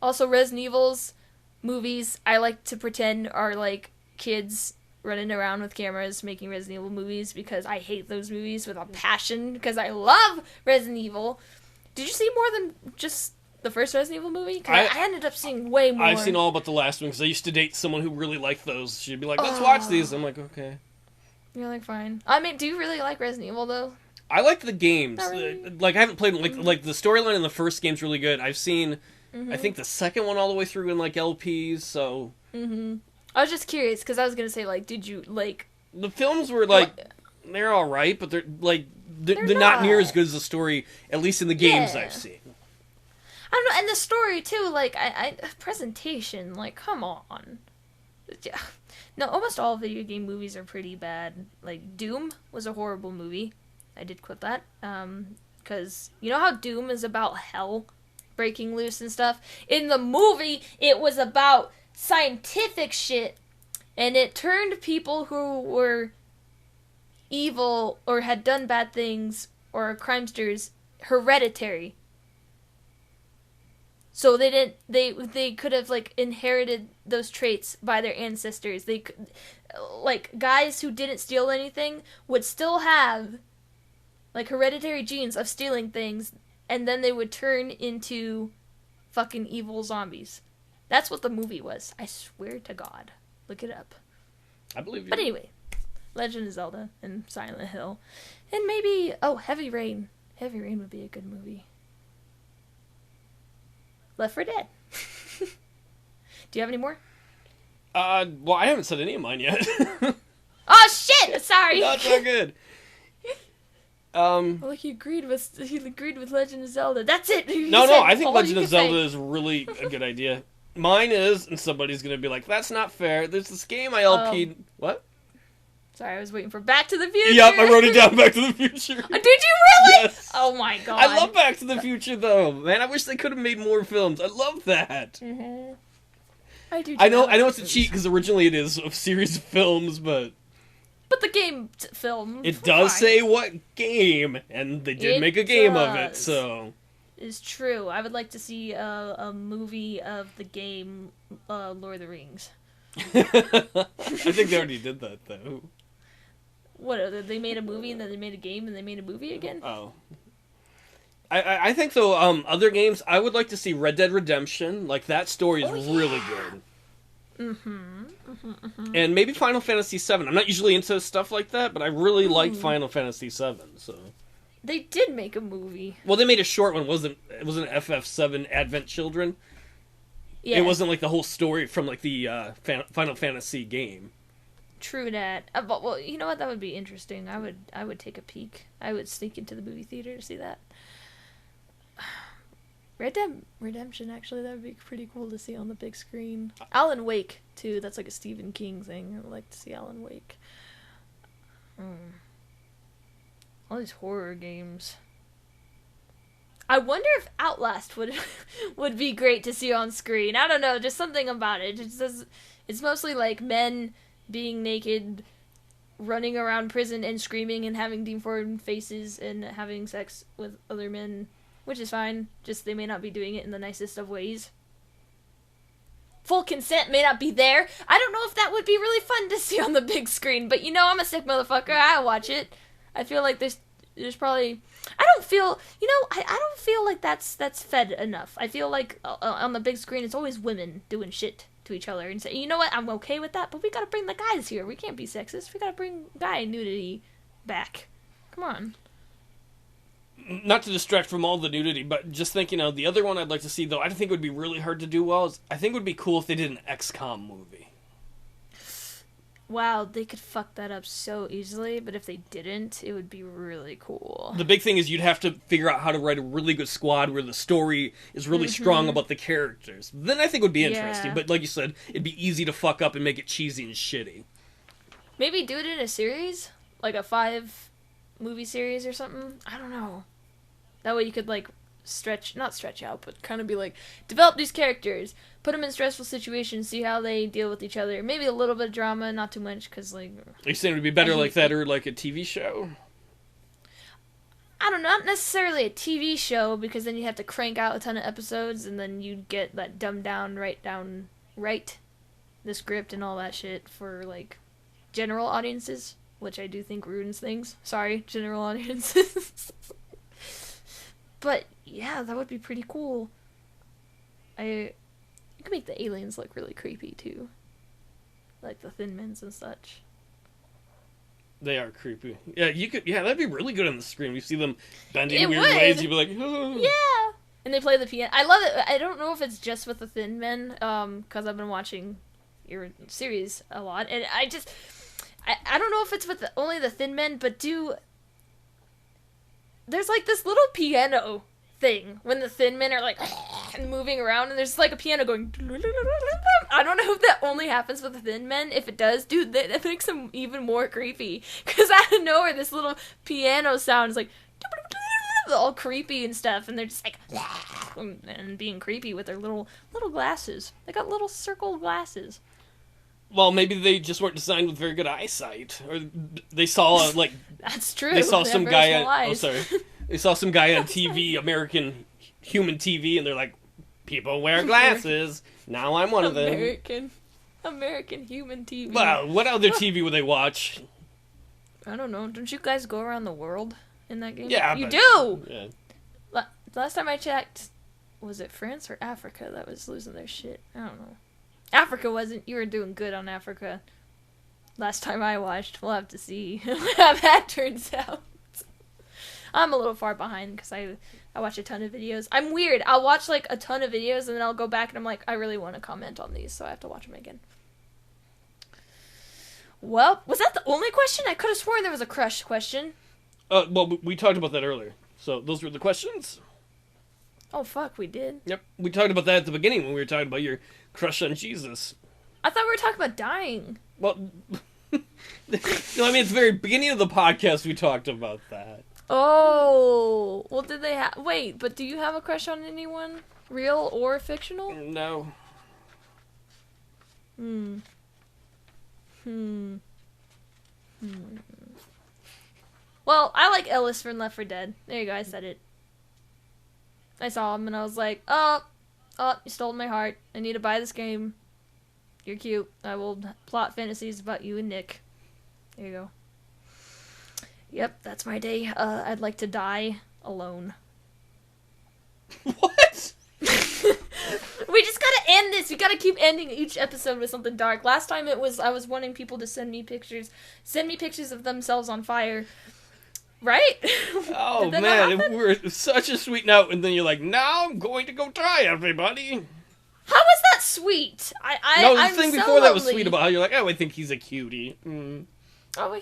Also, Resident Evil's movies, I like to pretend are, like, kids running around with cameras making Resident Evil movies, because I hate those movies with a passion, because I love Resident Evil. Did you see more than just the first Resident Evil movie? Because I ended up seeing way more. I've seen all but the last one, because I used to date someone who really liked those. She'd be like, let's watch these. I'm like, okay. You're like, fine. I mean, do you really like Resident Evil, though? I like the games. Really. Like, I haven't played them. Like the storyline in the first game's really good. I've seen... I think the second one all the way through in, like, LPs, so... I was just curious, because I was going to say, like, did you, like... The films were, like, they're alright, but they're not near as good as the story, at least in the games I've seen. I don't know, and the story, too, like, presentation, like, come on. Yeah. No, almost all video game movies are pretty bad. Like, Doom was a horrible movie. I did quote that. Because, you know how Doom is about hell breaking loose and stuff? In the movie, it was about scientific shit, and it turned people who were evil or had done bad things or crimesters hereditary. So they didn't. They could have like inherited those traits by their ancestors. They could, like guys who didn't steal anything would still have like hereditary genes of stealing things, and then they would turn into fucking evil zombies. That's what the movie was. I swear to God. Look it up. I believe you. But anyway, Legend of Zelda and Silent Hill, and maybe Heavy Rain. Heavy Rain would be a good movie. Left 4 Dead. Do you have any more? Well, I haven't said any of mine yet. Oh shit! Sorry. No, it's not good. Well, he agreed with Legend of Zelda. That's it. No, I think Legend of Zelda is really a good idea. Mine is, and somebody's gonna be like, "That's not fair." There's this game I LP'd. What? Sorry, I was waiting for Back to the Future. Yep, I wrote it down. Back to the Future. Did you really? Yes. Oh my God. I love Back to the Future though, man. I wish they could have made more films. I love that. Mm-hmm. I do. I know it's a cheat because originally it is a series of films, but the game film. it does say what game, and they did make a game of it. So is true. I would like to see a movie of the game Lord of the Rings. I think they already did that though. What, they made a movie and then they made a game and they made a movie again? Oh. I think though, other games, I would like to see Red Dead Redemption. Like, that story is really good. And maybe Final Fantasy VII. I'm not usually into stuff like that, but I really liked Final Fantasy VII, so... They did make a movie. Well, they made a short one. It wasn't FF7 Advent Children. Yeah. It wasn't like the whole story from like the Final Fantasy game. True that. But, well, you know what? That would be interesting. I would take a peek. I would sneak into the movie theater to see that. Red Dead Redemption, actually, that would be pretty cool to see on the big screen. Alan Wake, too. That's like a Stephen King thing. I would like to see Alan Wake. All these horror games. I wonder if Outlast would be great to see on screen. I don't know, just something about it. It's mostly like men being naked, running around prison and screaming and having deformed faces and having sex with other men, which is fine. Just they may not be doing it in the nicest of ways. Full consent may not be there. I don't know if that would be really fun to see on the big screen, but you know I'm a sick motherfucker. I'll watch it. I feel like there's probably... I don't feel like that's fed enough. I feel like on the big screen it's always women doing shit to each other and say, you know what, I'm okay with that, but we gotta bring the guys here. We can't be sexist. We gotta bring guy nudity back. Come on. Not to distract from all the nudity, but just thinking of the other one I'd like to see, though I think would be really hard to do well, is I think it would be cool if they did an XCOM movie. Wow, they could fuck that up so easily, but if they didn't, it would be really cool. The big thing is you'd have to figure out how to write a really good squad where the story is really strong about the characters. Then I think it would be interesting, but like you said, it'd be easy to fuck up and make it cheesy and shitty. Maybe do it in a series? Like a 5-movie series or something? I don't know. That way you could, like, not stretch out, but kind of be like, develop these characters, put them in stressful situations, see how they deal with each other. Maybe a little bit of drama, not too much, because, like... Are you saying it would be better like that or like a TV show? I don't know, not necessarily a TV show, because then you have to crank out a ton of episodes, and then you'd get that dumbed down, write the script and all that shit for, like, general audiences, which I do think ruins things. Sorry, general audiences. But, yeah, that would be pretty cool. You could make the aliens look really creepy, too. Like the Thin Mints and such. They are creepy. Yeah, that'd be really good on the screen. You see them bending It weird would. ways, you'd be like, oh. Yeah! And they play the piano. I love it. I don't know if it's just with the Thin Men, because I've been watching your series a lot, and I don't know if it's with only the Thin Men, but there's like this little piano thing when the Thin Men are like moving around, and there's like a piano going. I don't know if that only happens with the Thin Men. If it does, dude, that makes them even more creepy. Because out of nowhere, this little piano sound is like all creepy and stuff, and they're just like and being creepy with their little glasses. They got little circle glasses. Well, maybe they just weren't designed with very good eyesight, or they saw like that's true. They saw some guy on they saw some guy on TV, American human TV, and they're like, People wear glasses. Now I'm one of them. American human TV. Well, what other TV would they watch? I don't know. Don't you guys go around the world in that game? Yeah, you do. Yeah. Last time I checked, was it France or Africa that was losing their shit? I don't know. Africa wasn't. You were doing good on Africa. Last time I watched, we'll have to see how that turns out. I'm a little far behind because I watch a ton of videos. I'm weird. I'll watch like a ton of videos and then I'll go back and I'm like, I really want to comment on these, so I have to watch them again. Well, was that the only question? I could have sworn there was a crush question. Well, we talked about that earlier. So those were the questions. Oh, fuck, we did. Yep, we talked about that at the beginning when we were talking about your crush on Jesus. I thought we were talking about dying. Well, no, I mean, at the very beginning of the podcast, we talked about that. Oh, well, did they have... Wait, but do you have a crush on anyone? Real or fictional? No. Well, I like Ellis from Left 4 Dead. There you go, I said it. I saw him and I was like, oh, you stole my heart. I need to buy this game. You're cute. I will plot fantasies about you and Nick. There you go. Yep, that's my day. I'd like to die alone. What? We just gotta end this. We gotta keep ending each episode with something dark. Last time it was I was wanting people to send me pictures of themselves on fire. Right? Oh man, we're such a sweet note, and then you're like, now I'm going to go die, everybody. How was that sweet? I'm thing so before that was sweet about how you're like, oh, I think he's a cutie. Oh,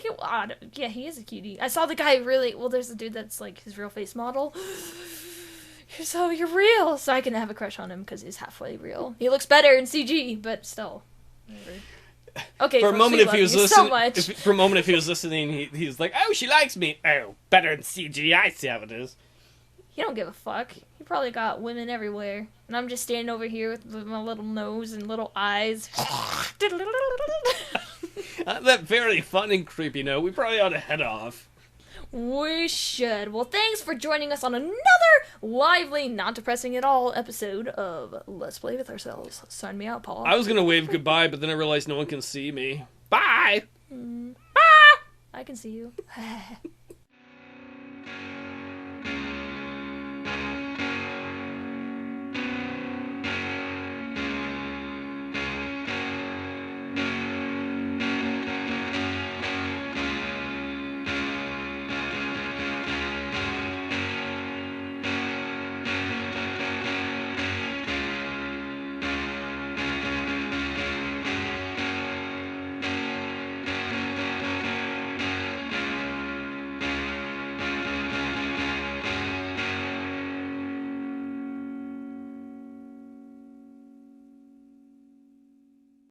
yeah, he is a cutie. I saw the guy really... Well, there's a dude that's, like, his real face model. You're real! So I can have a crush on him because he's halfway real. He looks better in CG, but still. Whatever. Okay, for a moment, if he was listening, for a moment, if he was listening, he's like, "Oh, she likes me. Oh, better in CG. I see how it is." He don't give a fuck. He probably got women everywhere, and I'm just standing over here with my little nose and little eyes. That very fun and creepy note. We probably ought to head off. We should. Well, thanks for joining us on another lively, not depressing at all episode of Let's Play With Ourselves. Sign me out, Paul. I was going to wave goodbye, but then I realized no one can see me. Bye! Bye! I can see you.